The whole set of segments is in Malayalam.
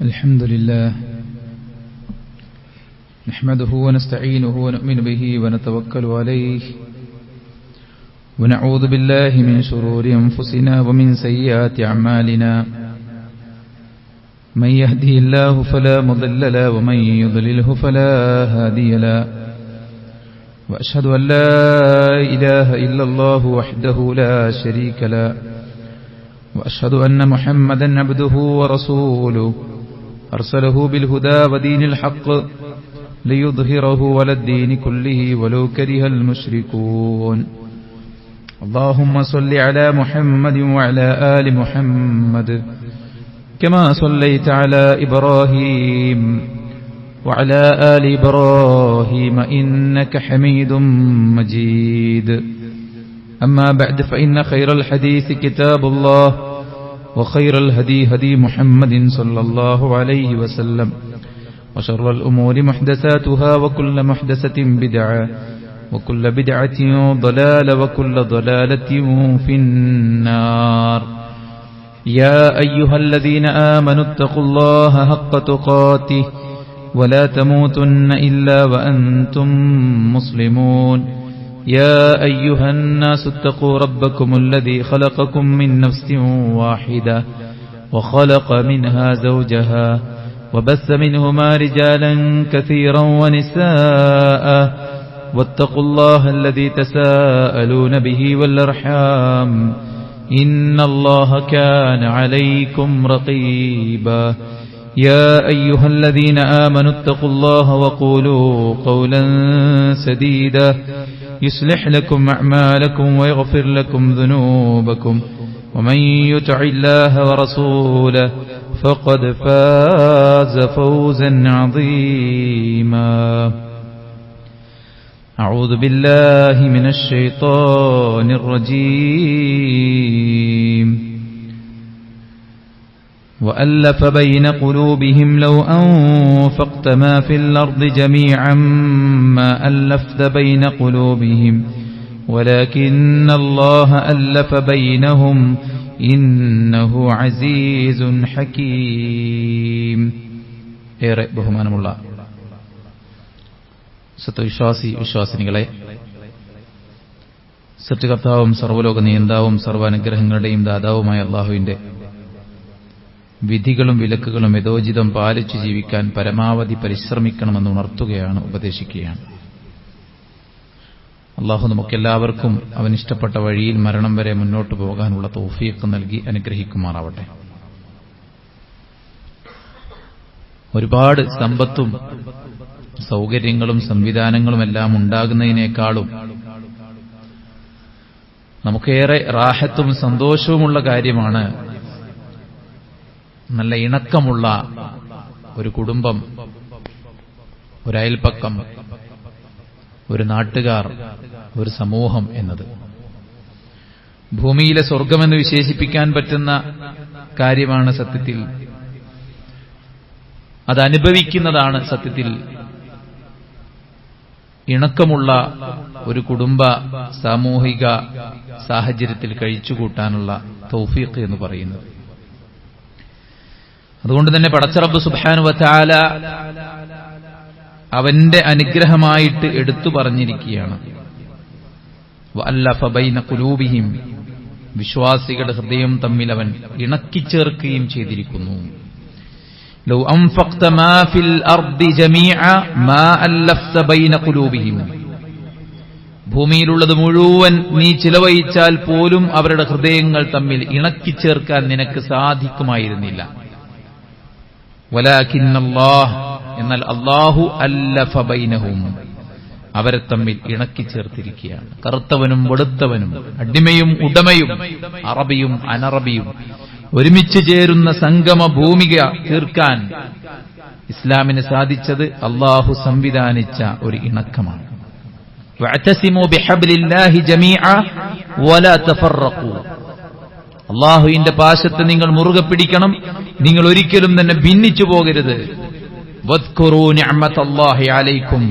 الحمد لله نحمده ونستعينه ونؤمن به ونتوكل عليه ونعوذ بالله من شرور أنفسنا ومن سيئات أعمالنا من يهده الله فلا مضل له ومن يضلله فلا هادي له وأشهد أن لا إله إلا الله وحده لا شريك له وأشهد أن محمدا عبده ورسوله أرسله بالهدى ودين الحق ليظهره على الدين كله ولو كره المشركون اللهم صل على محمد وعلى آل محمد كما صليت على إبراهيم وعلى آل إبراهيم إنك حميد مجيد أما بعد فإن خير الحديث كتاب الله وخير الهدي هدي محمد صلى الله عليه وسلم وشر الأمور محدثاتها وكل محدثة بدعة وكل بدعة ضلالة وكل ضلالة في النار يا أيها الذين آمنوا اتقوا الله حق تقاته ولا تموتن إلا وأنتم مسلمون يا أيها الناس اتقوا ربكم الذي خلقكم من نفس واحدة وخلق منها زوجها وبث منهما رجالا كثيرا ونساء واتقوا الله الذي تساءلون به والأرحام إن الله كان عليكم رقيبا يا أيها الذين آمنوا اتقوا الله وقولوا قولا سديدا يصلح لكم أعمالكم ويغفر لكم ذنوبكم ومن يطع الله ورسوله فقد فاز فوزا عظيما أعوذ بالله من الشيطان الرجيم وألف بين قلوبهم لو أنفقت ما في الأرض جميعا ما ألفت بين قلوبهم ولكن الله ألف بينهم إنه عزيز حكيم ഏറെ ബഹുമാനമുള്ള സത്യവിശ്വാസിനികളെ, സൃഷ്ടികർത്താവും സർവ്വലോക നിയന്താവും സർവ്വാനുഗ്രഹങ്ങളുടെയും ദാതാവുമായ അല്ലാഹുവിന്റെ വിധികളും വിലക്കുകളും യഥോചിതം പാലിച്ചു ജീവിക്കാൻ പരമാവധി പരിശ്രമിക്കണമെന്ന് ഉണർത്തുകയാണ്, ഉപദേശിക്കുകയാണ്. അല്ലാഹു നമുക്കെല്ലാവർക്കും അവനിഷ്ടപ്പെട്ട വഴിയിൽ മരണം വരെ മുന്നോട്ടു പോകാനുള്ള തൗഫീഖ് നൽകി അനുഗ്രഹിക്കുമാറാവട്ടെ. ഒരുപാട് സമ്പത്തും സൗകര്യങ്ങളും സംവിധാനങ്ങളും എല്ലാം ഉണ്ടാകുന്നതിനേക്കാളും നമുക്കേറെ റാഹത്തും സന്തോഷവുമുള്ള കാര്യമാണ് നല്ല ഇണക്കമുള്ള ഒരു കുടുംബം, ഒരു അയൽപ്പക്കം, ഒരു നാട്ടുകാർ, ഒരു സമൂഹം എന്നത്. ഭൂമിയിലെ സ്വർഗമെന്ന് വിശേഷിപ്പിക്കാൻ പറ്റുന്ന കാര്യമാണ് സത്യത്തിൽ. അതനുഭവിക്കുന്നതാണ് സത്യത്തിൽ ഇണക്കമുള്ള ഒരു കുടുംബ സാമൂഹിക സാഹചര്യത്തിൽ കഴിച്ചുകൂട്ടാനുള്ള തൗഫീഖ് എന്ന് പറയുന്നത്. അതുകൊണ്ട് തന്നെ പടച്ച റബ്ബ് സുബ്ഹാനഹു വ തആല അവന്റെ അനുഗ്രഹമായിട്ട് എടുത്തു പറഞ്ഞിരിക്കുകയാണ്. വഅല്ലഫ ബൈന ഖുലൂബിഹിം, വിശ്വാസികളുടെ ഹൃദയം തമ്മിൽ അവൻ ഇണക്കിച്ചേർക്കുകയും ചെയ്തിരിക്കുന്നു. ലൗ അൻഫഖ്ത മാ ഫിൽ അർദി ജമീഅ മാ അല്ലഫ്ത ബൈന ഖുലൂബിഹിം, ഭൂമിയിലുള്ളത് മുഴുവൻ നീ ചിലവഴിച്ചാൽ പോലും അവരുടെ ഹൃദയങ്ങൾ തമ്മിൽ ഇണക്കിച്ചേർക്കാൻ നിനക്ക് സാധിക്കുമായിരുന്നില്ല. വലാകിന്നല്ലാഹ്, എന്നാൽ അല്ലാഹു അല്ലഫ ബൈനഹും, അവരെ തമ്മിൽ ഇണക്കിച്ചേർത്തിരിക്കുകയാണ്. കറുത്തവനും വെളുത്തവനും, അടിമയും ഉടമയും, അറബിയും അനറബിയും ഒരുമിച്ച് ചേരുന്ന സംഗമ ഭൂമിക തീർക്കാൻ ഇസ്ലാമിന് സാധിച്ചത് അല്ലാഹു സംവിധാനിച്ച ഒരു ഇണക്കമാണ്. വഅതസിമു ബിഹബ്ലില്ലാഹി ജമീഅ വലാ തഫറഖു, അല്ലാഹുവിന്റെ പാശത്തെ നിങ്ങൾ മുറുകെ പിടിക്കണം, നിങ്ങൾ ഒരിക്കലും തന്നെ ഭിന്നിച്ചു പോകരുത്. വദ്കുറൂ നിഅമതല്ലാഹി അലൈക്കും,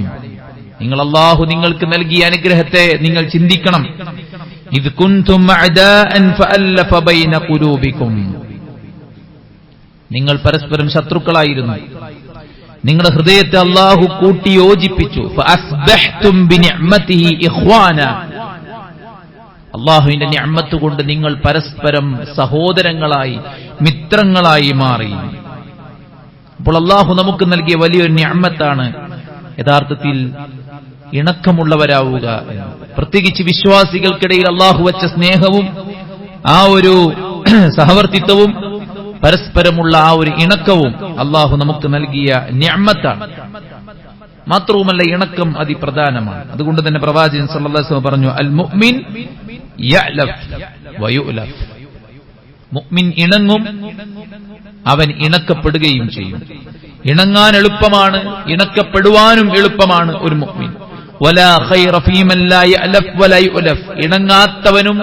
നിങ്ങൾ അല്ലാഹു നിങ്ങൾക്ക് നൽകിയ അനുഗ്രഹത്തെ നിങ്ങൾ ചിന്തിക്കണം. ഇദ് കുൻതും അഅദാഅൻ ഫഅല്ലഫ ബൈന ഖുലൂബിക്കും, നിങ്ങൾ പരസ്പരം ശത്രുക്കളായിരുന്നു, നിങ്ങളുടെ ഹൃദയത്തെ അല്ലാഹു കൂട്ടിയോജിപ്പിച്ചു. ഫഅസ്ബഹ്തും ബിനിഅ്മതിഹി ഇഖ്വാന, അല്ലാഹുവിന്റെ നിഅ്മത്ത് കൊണ്ട് നിങ്ങൾ പരസ്പരം സഹോദരങ്ങളായി മിത്രങ്ങളായി മാറി. അപ്പോൾ അല്ലാഹു നമുക്ക് നൽകിയ വലിയൊരു നിഅ്മത്താണ് യഥാർത്ഥത്തിൽ ഇണക്കമുള്ളവരാവുക എന്ന്. പ്രത്യേകിച്ച് വിശ്വാസികൾക്കിടയിൽ അല്ലാഹു വച്ച സ്നേഹവും ആ ഒരു സഹവർത്തിത്വവും പരസ്പരമുള്ള ആ ഒരു ഇണക്കവും അല്ലാഹു നമുക്ക് നൽകിയ നിഅ്മത്താണ്. മാത്രവുമല്ല, ഇണക്കം അതിപ്രധാനമാണ്. അതുകൊണ്ട് തന്നെ പ്രവാചകൻ സല്ലല്ലാഹു അലൈഹി വസല്ലം പറഞ്ഞു, അൽ മുഅ്മിൻ യഅലഫ് വയുഅലഫ്. മുഅ്മിൻ ഇണങ്ങും, അവൻ ഇണക്കപ്പെടുകയും ചെയ്യും. ഇണങ്ങാൻ എളുപ്പമാണ്, ഇണക്കപ്പെടുവാനും എളുപ്പമാണ് ഒരു മുഅ്മിൻ. വലാ ഖൈറ ഫീമൻ ലാ യഅലഫ് വലാ യുഅലഫ്. ഇണങ്ങാത്തവനും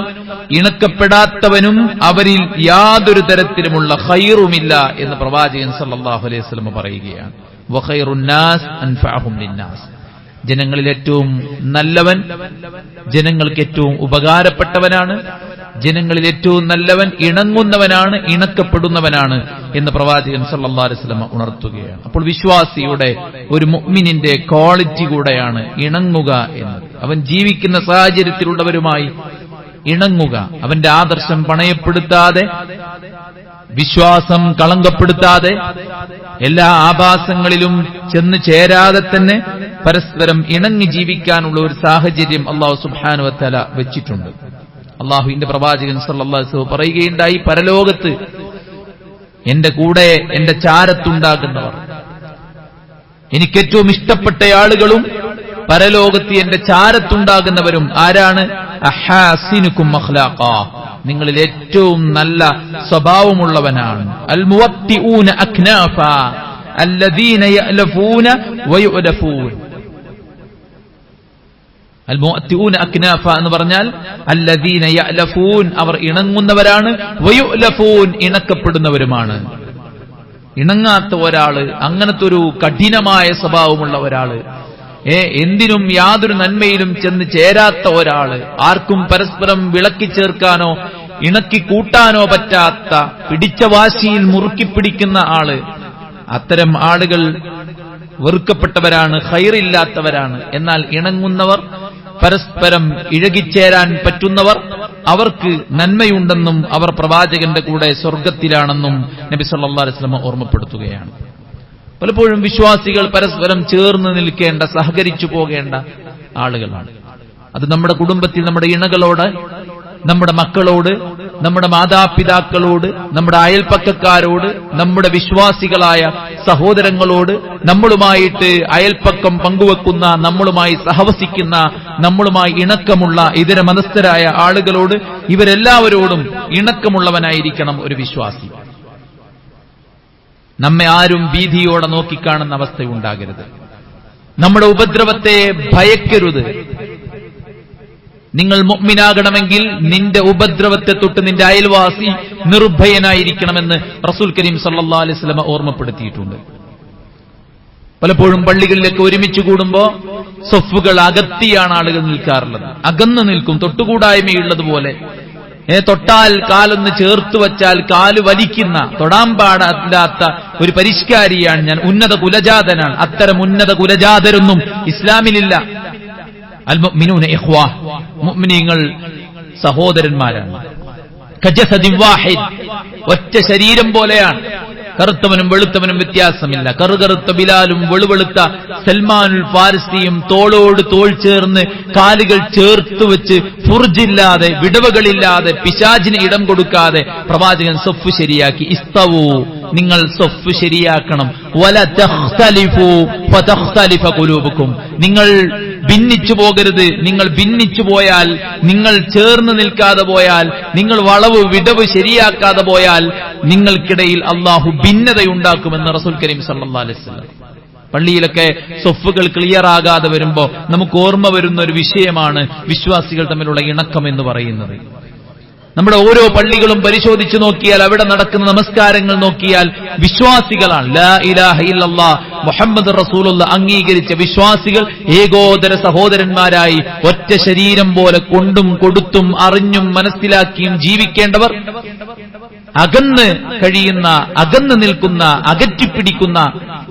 ഇണക്കപ്പെടാത്തവനും അവരിൽ യാതൊരു തരത്തിലുമുള്ള ഖൈറുമില്ല എന്ന് പ്രവാചകൻ സല്ലല്ലാഹു അലൈഹി വസല്ലം പറയുകയാണ്. വഖൈറുൻ നാസ് അൻഫഅഹും ലിന്നാസ്. ജനങ്ങളിൽ ഏറ്റവും നല്ലവൻ ജനങ്ങൾക്ക് ഏറ്റവും ഉപകാരപ്പെട്ടവനാണ്. ജനങ്ങളിൽ ഏറ്റവും നല്ലവൻ ഇണങ്ങുന്നവനാണ്, ഇണക്കപ്പെടുന്നവനാണ് എന്ന് പ്രവാചകൻ സല്ലല്ലാഹു അലൈഹി വസല്ലം ഉണർത്തുകയാണ്. അപ്പോൾ വിശ്വാസിയുടെ ഒരു മുഅ്മിനിന്റെ ക്വാളിറ്റി കൂടെയാണ് ഇണങ്ങുക എന്നത്. അവൻ ജീവിക്കുന്ന സാഹചര്യത്തിലുള്ളവരുമായി ഇണങ്ങുക, അവന്റെ ആദർശം പണയപ്പെടുത്താതെ, വിശ്വാസം കളങ്കപ്പെടുത്താതെ, എല്ലാ ആഭാസങ്ങളിലും ചെന്ന് ചേരാതെ തന്നെ പരസ്പരം ഇണങ്ങി ജീവിക്കാനുള്ള ഒരു സാഹചര്യം അല്ലാഹു സുബ്ഹാനഹു വ തആല വെച്ചിട്ടുണ്ട്. അല്ലാഹുവിന്റെ പ്രവാചകൻ സല്ലല്ലാഹു അലൈഹി വസല്ലം പറയുകയുണ്ടായി, പരലോകത്ത് എന്റെ കൂടെ എന്റെ ചാരത്തുണ്ടാകുന്നവർ, എനിക്കേറ്റവും ഇഷ്ടപ്പെട്ട ആളുകളും പരലോകത്ത് എന്റെ ചാരത്തുണ്ടാകുന്നവരും ആരാണ്? അഹാസിനുക്കും അഖ്ലാഖാ, നിങ്ങളിൽ ഏറ്റവും നല്ല സ്വഭാവമുള്ളവനാണ്. അൽ മുവത്തിഊന അക്നാഫ അല്ലദീന യഅലഫൂന വയുഅലഫൂൻ. അൽ മുഅത്തിഊന അക്നാഫ എന്ന് പറഞ്ഞാൽ അല്ലദീന യഅലഫൂൻ, അവർ ഇണങ്ങുന്നവരാണ്, വയുഅലഫൂൻ, ഇണക്കപ്പെടുന്നവരുമാണ്. ഇണങ്ങാത്ത ഒരാള്, അങ്ങനത്തെ ഒരു കഠിനമായ സ്വഭാവമുള്ള ഒരാള്, എന്തിനും യാതൊരു നന്മയിലും ചെന്ന് ചേരാത്ത ഒരാള്, ആർക്കും പരസ്പരം വിളക്കി ചേർക്കാനോ ഇണക്കി കൂട്ടാനോ പറ്റാത്ത, പിടിച്ച വാശിയിൽ മുറുക്കിപ്പിടിക്കുന്ന ആള്, അത്തരം ആളുകൾ വെറുക്കപ്പെട്ടവരാണ്, ഖൈറില്ലാത്തവരാണ്. എന്നാൽ ഇണങ്ങുന്നവർ, പരസ്പരം ഇഴകിച്ചേരാൻ പറ്റുന്നവർ, അവർക്ക് നന്മയുണ്ടെന്നും അവർ പ്രവാചകന്റെ കൂടെ സ്വർഗത്തിലാണെന്നും നബി സല്ലല്ലാഹു അലൈഹി വസല്ലം ഓർമ്മപ്പെടുത്തുകയാണ്. പലപ്പോഴും വിശ്വാസികൾ പരസ്പരം ചേർന്ന് നിൽക്കേണ്ട, സഹകരിച്ചു പോകേണ്ട ആളുകളാണ്. അത് നമ്മുടെ കുടുംബത്തിൽ നമ്മുടെ ഇണകളോട്, നമ്മുടെ മക്കളോട്, നമ്മുടെ മാതാപിതാക്കളോട്, നമ്മുടെ അയൽപ്പക്കക്കാരോട്, നമ്മുടെ വിശ്വാസികളായ സഹോദരങ്ങളോട്, നമ്മളുമായിട്ട് അയൽപ്പക്കം പങ്കുവെക്കുന്ന, നമ്മളുമായി സഹവസിക്കുന്ന, നമ്മളുമായി ഇണക്കമുള്ള ഇതര മതസ്ഥരായ ആളുകളോട്, ഇവരെല്ലാവരോടും ഇണക്കമുള്ളവനായിരിക്കണം ഒരു വിശ്വാസി. നമ്മെ ആരും ഭീതിയോടെ നോക്കിക്കാണുന്ന അവസ്ഥയുണ്ടാകരുത്. നമ്മുടെ ഉപദ്രവത്തെ ഭയക്കരുത്. നിങ്ങൾ മുഅ്മിനാകണമെങ്കിൽ നിന്റെ ഉപദ്രവത്തെ തൊട്ട് നിന്റെ അയൽവാസി നിർഭയനായിരിക്കണമെന്ന് റസൂൽ കരീം സല്ലല്ലാഹു അലൈഹി വസല്ലം ഓർമ്മപ്പെടുത്തിയിട്ടുണ്ട്. പലപ്പോഴും പള്ളികളിലേക്ക് ഒരുമിച്ച് കൂടുമ്പോ സൊഫുകൾ അകത്തിയാണ് ആളുകൾ നിൽക്കാറുള്ളത്. അകന്നു നിൽക്കും, തൊട്ടുകൂടായ്മയുള്ളതുപോലെ. തൊട്ടാൽ കാലൊന്ന് ചേർത്ത് വച്ചാൽ കാല് വലിക്കുന്ന, തൊടാൻ പാടില്ലാത്ത ഒരു പരിഷ്കാരിയാണ് ഞാൻ, ഉന്നത കുലജാതനാണ്. അത്തരം ഉന്നത കുലജാതരൊന്നും ഇസ്ലാമിലില്ല. അൽ മുഅ്മിനൂന ഇഖ്വാ, മുഅ്മിനീങ്ങൾ സഹോദരന്മാരാണ്. കജസദിൻ വാഹിദ്, ഒറ്റ ശരീരം പോലെയാണ്. കറുത്തവനും വെളുത്തവനും വ്യത്യാസമില്ല. കറുകറുത്ത ബിലാലും വെളുവെളുത്ത സൽമാനുൽ ഫാരിസിയും തോളോട് തോൾ ചേർന്ന് കാലുകൾ ചേർത്ത് വെച്ച് ഫുർജില്ലാതെ, വിടവുകളില്ലാതെ, പിശാചിന് ഇടം കൊടുക്കാതെ പ്രവാചകൻ സൊഫ് ശരിയാക്കി. ഇസ്തവൂ, നിങ്ങൾ സൊഫ് ശരിയാക്കണം. വല തഖ്തലിഫു ഫതഖ്തലിഫ ഖുലൂബുക്കും, നിങ്ങൾ ഭിന്നിച്ചു പോകരുത്. നിങ്ങൾ ഭിന്നിച്ചു പോയാൽ, നിങ്ങൾ ചേർന്ന് നിൽക്കാതെ പോയാൽ, നിങ്ങൾ വളവ് വിടവ് ശരിയാക്കാതെ പോയാൽ നിങ്ങൾക്കിടയിൽ അള്ളാഹു ഭിന്നതയുണ്ടാക്കുമെന്ന് റസൂൽ കരീം സല്ലല്ലാഹു അലൈഹി വസല്ലം. പള്ളിയിലൊക്കെ സൊഫുകൾ ക്ലിയർ ആകാതെ വരുമ്പോ നമുക്ക് ഓർമ്മ വരുന്ന ഒരു വിഷയമാണ് വിശ്വാസികൾ തമ്മിലുള്ള ഇണക്കം എന്ന് പറയുന്നത്. നമ്മുടെ ഓരോ പള്ളികളും പരിശോധിച്ചു നോക്കിയാൽ, അവിടെ നടക്കുന്ന നമസ്കാരങ്ങൾ നോക്കിയാൽ വിശ്വാസികളാണ്. ലാ ഇലാഹ ഇല്ലല്ലാഹ് മുഹമ്മദ് റസൂലുള്ളാഹ് അംഗീകരിച്ച വിശ്വാസികൾ ഏകോദര സഹോദരന്മാരായി ഒറ്റ ശരീരം പോലെ കൊണ്ടും കൊടുത്തും അറിഞ്ഞും മനസ്സിലാക്കിയും ജീവിക്കേണ്ടവർ അകന്ന് കഴിയുന്ന, അകന്ന് നിൽക്കുന്ന, അകറ്റിപ്പിടിക്കുന്ന,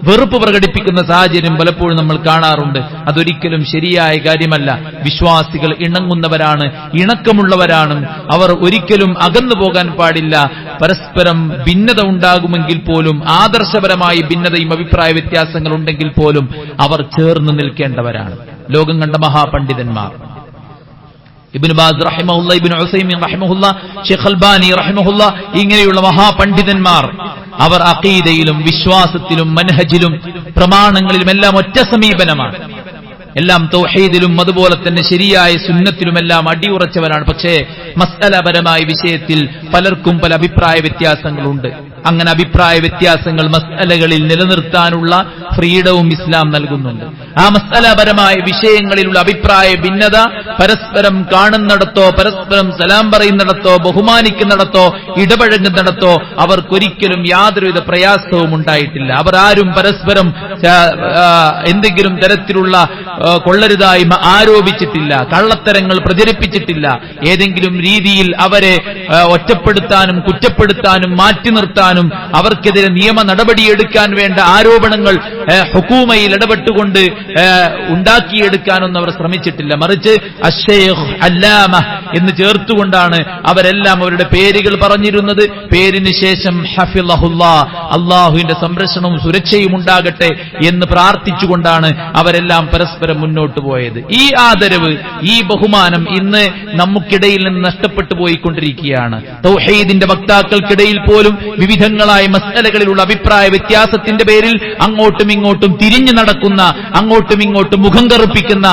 വെറുപ്പ് പ്രകടിപ്പിക്കുന്ന സാഹചര്യം പലപ്പോഴും നമ്മൾ കാണാറുണ്ട്. അതൊരിക്കലും ശരിയായ കാര്യമല്ല. വിശ്വാസികൾ ഇണങ്ങുന്നവരാണ്, ഇണക്കമുള്ളവരാണ്. അവർ ഒരിക്കലും അകന്നു പോകാൻ പാടില്ല. പരസ്പരം ഭിന്നത ഉണ്ടാകുമെങ്കിൽ പോലും, ആദർശപരമായി ഭിന്നതയും അഭിപ്രായ വ്യത്യാസങ്ങൾ ഉണ്ടെങ്കിൽ പോലും അവർ ചേർന്ന് നിൽക്കേണ്ടവരാണ്. ലോകം കണ്ട മഹാപണ്ഡിതന്മാർ ഇബ്നു ബാസ് റഹിമഹുല്ലാ, ഇബ്നു ഉസൈമീൻ റഹിമഹുല്ലാ, ഷെയ്ഖ് അൽബാനി റഹിമഹുല്ലാ, ഇങ്ങനെയുള്ള മഹാപണ്ഡിതന്മാർ അവർ അഖീദയിലും വിശ്വാസത്തിലും മൻഹജിലും പ്രമാണങ്ങളിലും എല്ലാം ഒറ്റ സമീപനമാണ്. എല്ലാം തൗഹീദിലും അതുപോലെ തന്നെ ശരിയായ സുന്നത്തിലുമെല്ലാം അടിയുറച്ചവരാണ്. പക്ഷേ മസ്അലപരമായ വിഷയത്തിൽ പലർക്കും പല അഭിപ്രായ വ്യത്യാസങ്ങളുണ്ട്. അങ്ങനെ അഭിപ്രായ വ്യത്യാസങ്ങൾ മസ്അലകളിൽ നിലനിർത്താനുള്ള ഫ്രീഡവും ഇസ്ലാം നൽകുന്നുണ്ട്. ആ മസ്അലപരമായ വിഷയങ്ങളിലുള്ള അഭിപ്രായ ഭിന്നത പരസ്പരം കാണുന്നിടത്തോ, പരസ്പരം സലാം പറയുന്നിടത്തോ, ബഹുമാനിക്കുന്നിടത്തോ, ഇടപഴകുന്നിടത്തോ അവർക്കൊരിക്കലും യാതൊരുവിധ പ്രയാസവും ഉണ്ടായിട്ടില്ല. അവർ ആരും പരസ്പരം എന്തെങ്കിലും തരത്തിലുള്ള കൊള്ളരുതായ്മ ആരോപിച്ചിട്ടില്ല, കള്ളത്തരങ്ങൾ പ്രചരിപ്പിച്ചിട്ടില്ല. ഏതെങ്കിലും രീതിയിൽ അവരെ ഒറ്റപ്പെടുത്താനും കുറ്റപ്പെടുത്താനും മാറ്റി നിർത്താനും അവർക്കെതിരെ നിയമ നടപടിയെടുക്കാൻ വേണ്ട ആരോപണങ്ങൾ ഹുകൂമയിൽ ഇടപെട്ടുകൊണ്ട് ഉണ്ടാക്കിയെടുക്കാനൊന്നും അവർ ശ്രമിച്ചിട്ടില്ല. മറിച്ച് അശ്ശൈഖ് അല്ലാമ എന്ന് ചേർത്തുകൊണ്ടാണ് അവരെല്ലാം അവരുടെ പേരുകൾ പറഞ്ഞിരുന്നത്. പേരിന് ശേഷം ഹഫിളഹുല്ലാ, അള്ളാഹുവിന്റെ സംരക്ഷണവും സുരക്ഷയും ഉണ്ടാകട്ടെ എന്ന് പ്രാർത്ഥിച്ചുകൊണ്ടാണ് അവരെല്ലാം പരസ്പരം മുന്നോട്ട് പോയത്. ഈ ആദരവ്, ഈ ബഹുമാനം ഇന്ന് നമുക്കിടയിൽ നിന്ന് നഷ്ടപ്പെട്ടു പോയിക്കൊണ്ടിരിക്കുകയാണ്. തൗഹീദിന്റെ വക്താക്കൾക്കിടയിൽ പോലും വിവിധങ്ങളായ മസ്അലകളിലുള്ള അഭിപ്രായ വ്യത്യാസത്തിന്റെ പേരിൽ അങ്ങോട്ടും ഇങ്ങോട്ടും തിരിഞ്ഞു നടക്കുന്ന, അങ്ങോട്ടും ഇങ്ങോട്ടും മുഖം കറുപ്പിക്കുന്ന,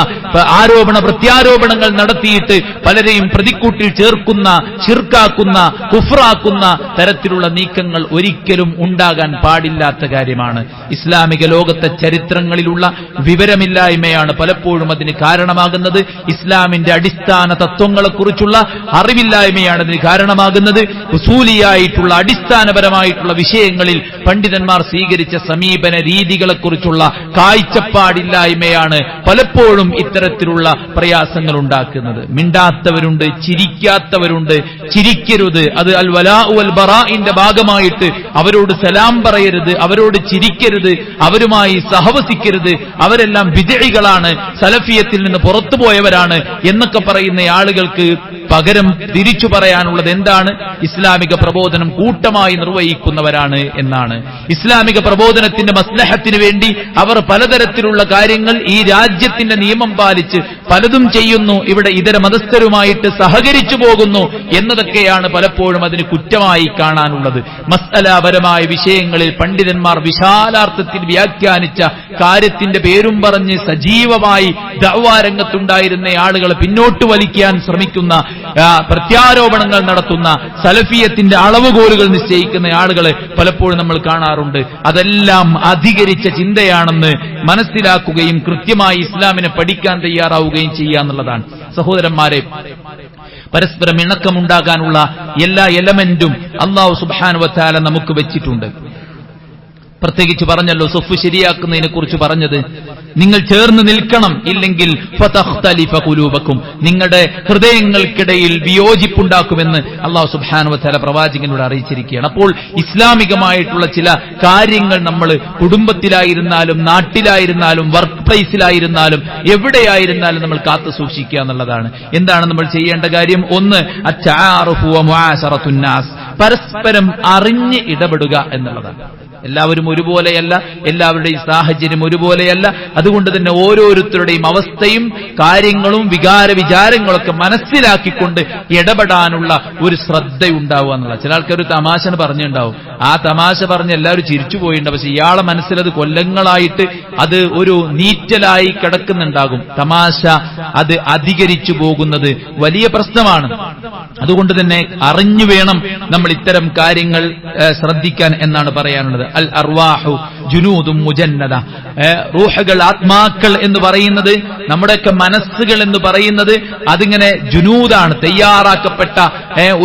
ആരോപണ പ്രത്യാരോപണങ്ങൾ നടത്തിയിട്ട് പലരെയും പ്രതിക്കൂട്ടിൽ ചേർക്കുന്ന, ശിർക്കാക്കുന്ന, കുഫ്റാക്കുന്ന തരത്തിലുള്ള നീക്കങ്ങൾ ഒരിക്കലും ഉണ്ടാകാൻ പാടില്ലാത്ത കാര്യമാണ്. ഇസ്ലാമിക ലോകത്തെ ചരിത്രങ്ങളിലുള്ള വിവരമില്ലായ്മയാണ് പലപ്പോഴും അതിന് കാരണമാകുന്നത്. ഇസ്ലാമിന്റെ അടിസ്ഥാന തത്വങ്ങളെക്കുറിച്ചുള്ള അറിവില്ലായ്മയാണ് അതിന് കാരണമാകുന്നത്. ഉസൂലിയായിട്ടുള്ള അടിസ്ഥാനപരമായിട്ടുള്ള വിഷയങ്ങളിൽ പണ്ഡിതന്മാർ സ്വീകരിച്ച സമീപന രീതികളെക്കുറിച്ചുള്ള കാഴ്ചപ്പാടില്ലായ്മയാണ് പലപ്പോഴും ഇത്തരത്തിലുള്ള പ്രയാസങ്ങൾ ഉണ്ടാക്കുന്നത്. മിണ്ടാത്തവരുണ്ട്, ചിരിക്കാത്തവരുണ്ട്. ചിരിക്കരുത്, അത് അൽ വലാഉ വൽ ബറാഇന്റെ ഭാഗമായിട്ട് അവരോട് സലാം പറയരുത്, അവരോട് ചിരിക്കരുത്, അവരുമായി സഹവസിക്കരുത്, അവരെല്ലാം ബിദ്അകളാണ്, സലഫിയത്തിൽ നിന്ന് പുറത്തുപോയവരാണ് എന്നൊക്കെ പറയുന്ന ആളുകൾക്ക് പകരം തിരിച്ചു പറയാനുള്ളത് എന്താണ്? ഇസ്ലാമിക പ്രബോധനം കൂട്ടമായി നിർവഹിക്കുന്നവരാണ് എന്നാണ്. ഇസ്ലാമിക പ്രബോധനത്തിന്റെ മസ്ലഹത്തിന് വേണ്ടി അവർ പലതരത്തിലുള്ള കാര്യങ്ങൾ ഈ രാജ്യത്തിന്റെ നിയമം പാലിച്ച് പലതും ചെയ്യുന്നു. ഇവിടെ ഇതര മതസ്ഥരുമായിട്ട് സഹകരിച്ചു പോകുന്നു എന്നതൊക്കെയാണ് പലപ്പോഴും അതിന് കുറ്റമായി കാണാനുള്ളത്. മസ്അലാപരമായ വിഷയങ്ങളിൽ പണ്ഡിതന്മാർ വിശാലാർത്ഥത്തിൽ വ്യാഖ്യാനിച്ച കാര്യത്തിന്റെ പേരും പറഞ്ഞ് സജീവമായി ദഅ്വാ രംഗത്തുണ്ടായിരുന്ന ആളുകളെ പിന്നോട്ട് വലിക്കാൻ ശ്രമിക്കുന്ന, പ്രത്യാരോപണങ്ങൾ നടത്തുന്ന, സലഫിയത്തിന്റെ അളവുകോലുകൾ നിശ്ചയിക്കുന്ന ആളുകളെ പലപ്പോഴും നമ്മൾ കാണാറുണ്ട്. അതെല്ലാം അധികരിച്ച ചിന്തയാണെന്ന് മനസ്സിലാക്കുകയും കൃത്യമായി ഇസ്ലാമിനെ പഠിക്കാൻ തയ്യാറാവുകയും ചെയ്യുക എന്നുള്ളതാണ്. സഹോദരന്മാരെ, പരസ്പരം ഇണക്കമുണ്ടാകാനുള്ള എല്ലാ എലമെന്റും അല്ലാഹു സുബ്ഹാനഹു വ തആല നമുക്ക് വെച്ചിട്ടുണ്ട്. പ്രത്യേകിച്ച് പറഞ്ഞല്ലോ, സൊഫ് ശരിയാക്കുന്നതിനെ കുറിച്ച് പറഞ്ഞത് നിങ്ങൾ ചേർന്ന് നിൽക്കണം, ഇല്ലെങ്കിൽ ഫതഖ്തലിഫ ഖുലൂബക്കും, നിങ്ങളുടെ ഹൃദയങ്ങൾക്കിടയിൽ വിയോജിപ്പുണ്ടാക്കുമെന്ന് അല്ലാഹു സുബ്ഹാനഹു വ തആല പ്രവാചകനോട് അറിയിച്ചിരിക്കുകയാണ്. അപ്പോൾ ഇസ്ലാമികമായിട്ടുള്ള ചില കാര്യങ്ങൾ നമ്മൾ കുടുംബത്തിലായിരുന്നാലും നാട്ടിലായിരുന്നാലും വർക്ക് പ്ലേസിലായിരുന്നാലും എവിടെയായിരുന്നാലും നമ്മൾ കാത്തു സൂക്ഷിക്കുക എന്നുള്ളതാണ്. എന്താണ് നമ്മൾ ചെയ്യേണ്ട കാര്യം? ഒന്ന്, അത്തആറുഫു വ മുആശറത്തുൻ നാസ്, പരസ്പരം അറിഞ്ഞ് ഇടപെടുക എന്നുള്ളതാണ്. എല്ലാവരും ഒരുപോലെയല്ല, എല്ലാവരുടെയും സാഹചര്യം ഒരുപോലെയല്ല. അതുകൊണ്ട് തന്നെ ഓരോരുത്തരുടെയും അവസ്ഥയും കാര്യങ്ങളും വിചാരങ്ങളൊക്കെ മനസ്സിലാക്കിക്കൊണ്ട് ഇടപെടാനുള്ള ഒരു ശ്രദ്ധയുണ്ടാവുക എന്നുള്ള. ചില ആൾക്കാർ ഒരു തമാശ പറഞ്ഞിട്ടുണ്ടാവും, ആ തമാശ പറഞ്ഞ് എല്ലാവരും ചിരിച്ചു പോയിട്ടുണ്ട്. പക്ഷെ ഇയാളെ മനസ്സിലത് കൊല്ലങ്ങളായിട്ട് അത് ഒരു നീറ്റലായി കിടക്കുന്നുണ്ടാകും. തമാശ അത് അധികരിച്ചു പോകുന്നത് വലിയ പ്രശ്നമാണ്. അതുകൊണ്ട് തന്നെ അറിഞ്ഞു വേണം നമ്മൾ ഇത്തരം കാര്യങ്ങൾ ശ്രദ്ധിക്കാൻ എന്നാണ് പറയാനുള്ളത്. അൽ അർവാഹു ജുനൂദും മുജന്നദ, റൂഹുകൾ, ആത്മാക്കൾ എന്ന് പറയുന്നത്, നമ്മുടെയൊക്കെ മനസ്സുകൾ എന്ന് പറയുന്നത് അതിങ്ങനെ ജുനൂദാണ്, തയ്യാറാക്കപ്പെട്ട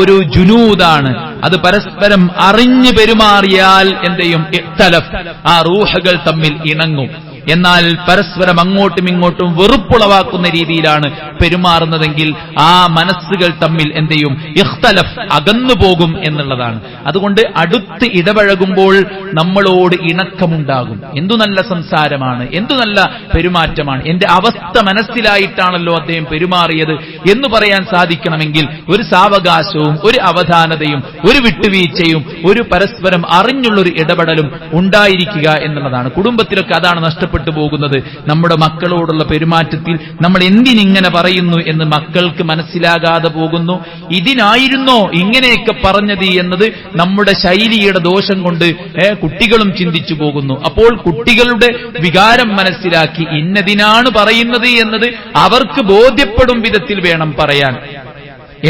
ഒരു ജുനൂദാണ്. അത് പരസ്പരം അറിഞ്ഞു പെരുമാറിയാൽ എന്തെയും ഇഖ്തലഫ്, ആ റൂഹുകൾ തമ്മിൽ ഇണങ്ങും. എന്നാൽ പരസ്പരം അങ്ങോട്ടും ഇങ്ങോട്ടും വെറുപ്പുളവാക്കുന്ന രീതിയിലാണ് പെരുമാറുന്നതെങ്കിൽ ആ മനസ്സുകൾ തമ്മിൽ എന്ത് ചെയ്യും? ഇഖ്തലഫ്, അകന്നു പോകും എന്നുള്ളതാണ്. അതുകൊണ്ട് അടുത്ത് ഇടപഴകുമ്പോൾ നമ്മളോട് ഇണക്കമുണ്ടാകും. എന്തു നല്ല സംസാരമാണ്, എന്തു നല്ല പെരുമാറ്റമാണ്, എന്റെ അവസ്ഥ മനസ്സിലായിട്ടാണല്ലോ അദ്ദേഹം പെരുമാറിയത് എന്ന് പറയാൻ സാധിക്കണമെങ്കിൽ ഒരു സാവകാശവും ഒരു അവധാനതയും ഒരു വിട്ടുവീഴ്ചയും ഒരു പരസ്പരം അറിഞ്ഞുള്ളൊരു ഇടപെടലും ഉണ്ടായിരിക്കുക എന്നുള്ളതാണ്. കുടുംബത്തിലൊക്കെ അതാണ് നഷ്ടപ്പെട്ടു പോകുന്നത്. നമ്മുടെ മക്കളോടുള്ള പെരുമാറ്റത്തിൽ നമ്മൾ എന്തിനിങ്ങനെ പറയുന്നു എന്ന് മക്കൾക്ക് മനസ്സിലാകാതെ പോകുന്നു. ഇതിനായിരുന്നോ ഇങ്ങനെയൊക്കെ പറഞ്ഞത് എന്നത് നമ്മുടെ ശൈലിയുടെ ദോഷം കൊണ്ട് കുട്ടികളും ചിന്തിച്ചു പോകുന്നു. അപ്പോൾ കുട്ടികളുടെ വികാരം മനസ്സിലാക്കി ഇന്നതിനാണ് പറയുന്നത് എന്നത് അവർക്ക് ബോധ്യപ്പെടും വിധത്തിൽ വേണം പറയാൻ.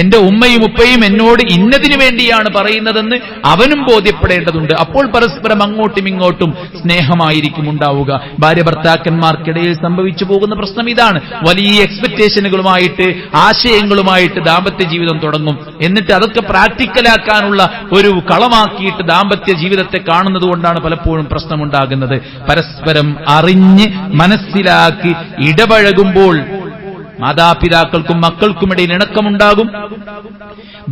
എന്റെ ഉമ്മയും ഉപ്പയും എന്നോട് ഇന്നതിനു വേണ്ടിയാണ് പറയുന്നതെന്ന് അവനും ബോധ്യപ്പെടേണ്ടതുണ്ട്. അപ്പോൾ പരസ്പരം അങ്ങോട്ടും ഇങ്ങോട്ടും സ്നേഹമായിരിക്കും ഉണ്ടാവുക. ഭാര്യ ഭർത്താക്കന്മാർക്കിടയിൽ സംഭവിച്ചു പോകുന്ന പ്രശ്നം ഇതാണ്. വലിയ എക്സ്പെക്ടേഷനുകളുമായിട്ട് ആശയങ്ങളുമായിട്ട് ദാമ്പത്യ ജീവിതം തുടങ്ങും. എന്നിട്ട് അതൊക്കെ പ്രാക്ടിക്കലാക്കാനുള്ള ഒരു കളമാക്കിയിട്ട് ദാമ്പത്യ ജീവിതത്തെ കാണുന്നത് കൊണ്ടാണ് പലപ്പോഴും പ്രശ്നമുണ്ടാകുന്നത്. പരസ്പരം അറിഞ്ഞ് മനസ്സിലാക്കി ഇടപഴകുമ്പോൾ മാതാപിതാക്കൾക്കും മക്കൾക്കുമിടയിൽ ഇണക്കമുണ്ടാകും,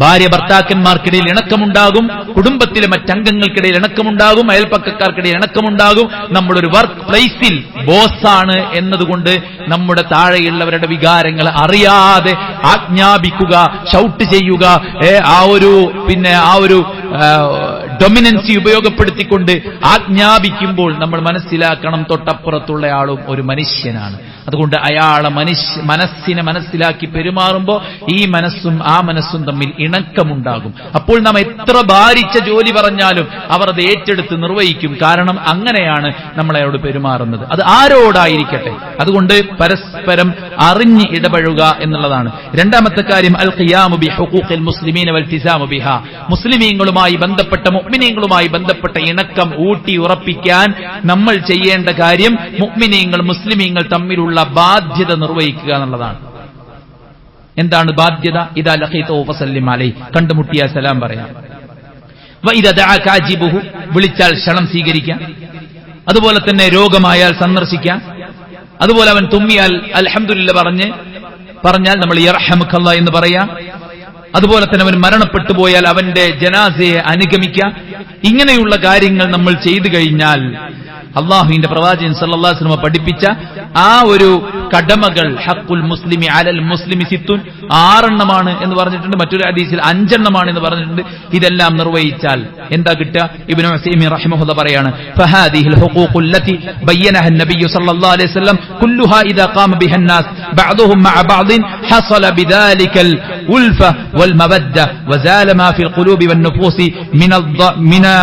ഭാര്യ ഭർത്താക്കന്മാർക്കിടയിൽ ഇണക്കമുണ്ടാകും, കുടുംബത്തിലെ മറ്റംഗങ്ങൾക്കിടയിൽ ഇണക്കമുണ്ടാകും, അയൽപ്പക്കക്കാർക്കിടയിൽ ഇണക്കമുണ്ടാകും. നമ്മളൊരു വർക്ക് പ്ലേസിൽ ബോസാണ് എന്നതുകൊണ്ട് നമ്മുടെ താഴെയുള്ളവരുടെ വികാരങ്ങൾ അറിയാതെ ആജ്ഞാപിക്കുക, ഷൗട്ട് ചെയ്യുക, ആ ഒരു ഡൊമിനൻസി ഉപയോഗപ്പെടുത്തിക്കൊണ്ട് ആജ്ഞാപിക്കുമ്പോൾ നമ്മൾ മനസ്സിലാക്കണം തൊട്ടപ്പുറത്തുള്ള ആളും ഒരു മനുഷ്യനാണ്. അതുകൊണ്ട് അയാളെ മനസ്സിനെ മനസ്സിലാക്കി പെരുമാറുമ്പോൾ ഈ മനസ്സും ആ മനസ്സും തമ്മിൽ ഇണക്കമുണ്ടാകും. അപ്പോൾ നാം എത്ര ഭാരിച്ച ജോലി പറഞ്ഞാലും അവർ അത് ഏറ്റെടുത്ത് നിർവഹിക്കും. കാരണം അങ്ങനെയാണ് നമ്മളോട് പെരുമാറുന്നത്. അത് ആരോടായിരിക്കട്ടെ. അതുകൊണ്ട് പരസ്പരം അറിഞ്ഞ് ഇടപഴകുക എന്നുള്ളതാണ്. രണ്ടാമത്തെ കാര്യം അൽ ഖിയാമു ബി ഹുഖൂഖിൽ മുസ്ലിമീന വൽതിസാമു ബിഹാ. മുസ്ലിമീങ്ങളുമായി ബന്ധപ്പെട്ട മുഅ്മിനീങ്ങളുമായി ബന്ധപ്പെട്ട ഇണക്കം ഊട്ടി ഉറപ്പിക്കാൻ നമ്മൾ ചെയ്യേണ്ട കാര്യം മുസ്ലിമീങ്ങൾ തമ്മിലുള്ള ബാധ്യത നിർവഹിക്കുക എന്നുള്ളതാണ്. എന്താണ് ബാധ്യത? ഇദാ ലഖീതഹു ഫസല്ലിം അലൈഹി, കണ്ടുമുട്ടിയാൽ സലാം പറയാം. വഇദാ ദഅക അജിബുഹു, വിളിച്ചാൽ ക്ഷണം സ്വീകരിക്കാം. അതുപോലെ തന്നെ രോഗമായാൽ സന്ദർശിക്കാം. അതുപോലെ അവൻ തുമ്മിയാൽ അൽഹംദുലില്ലാഹ് പറഞ്ഞാൽ നമ്മൾ യർഹമുക്കല്ലാഹ് എന്ന് പറയാം. അതുപോലെ തന്നെ അവൻ മരണപ്പെട്ടു പോയാൽ അവന്റെ ജനാസയെ അനുഗമിക്കാം. ഇങ്ങനെയുള്ള കാര്യങ്ങൾ നമ്മൾ ചെയ്തു കഴിഞ്ഞാൽ അള്ളാഹുവിന്റെ പ്രവാചകൻ സല്ലല്ലാഹു അലൈഹി വസല്ലം പഠിപ്പിച്ച ആ ഒരു കടമകൾ ഹഖുൽ മുസ്ലിമി അലൽ മുസ്ലിമി സിത്തുൻ, 6 എന്ന് പറഞ്ഞിട്ടുണ്ട്. മറ്റൊരു ഹദീസിൽ 5 എന്ന് പറഞ്ഞിട്ടുണ്ട്. ഇതെല്ലാം നിർവഹിച്ചാൽ എന്താ കിട്ടുക? ഇബ്നു ഉസൈമീൻ റഹിമഹുല്ലാഹ് പറയാണ്, ഫഹാദിഹിൽ ഹുഖൂഖുൽ ലതി ബയ്യനഹ നബിയ്യു സല്ലല്ലാഹു അലൈഹി വസല്ലം കുല്ലുഹാ ഇദാ ഖാമ ബിഹൻ നാസ് ബഅദുഹും മഅ ബഅദിൻ ഹസല ബിദാലികൽ ഉൽഫ വൽ മവദ്ദ വസാല മാ ഫിൽ ഖുലൂബി വൻ നുഫൂസി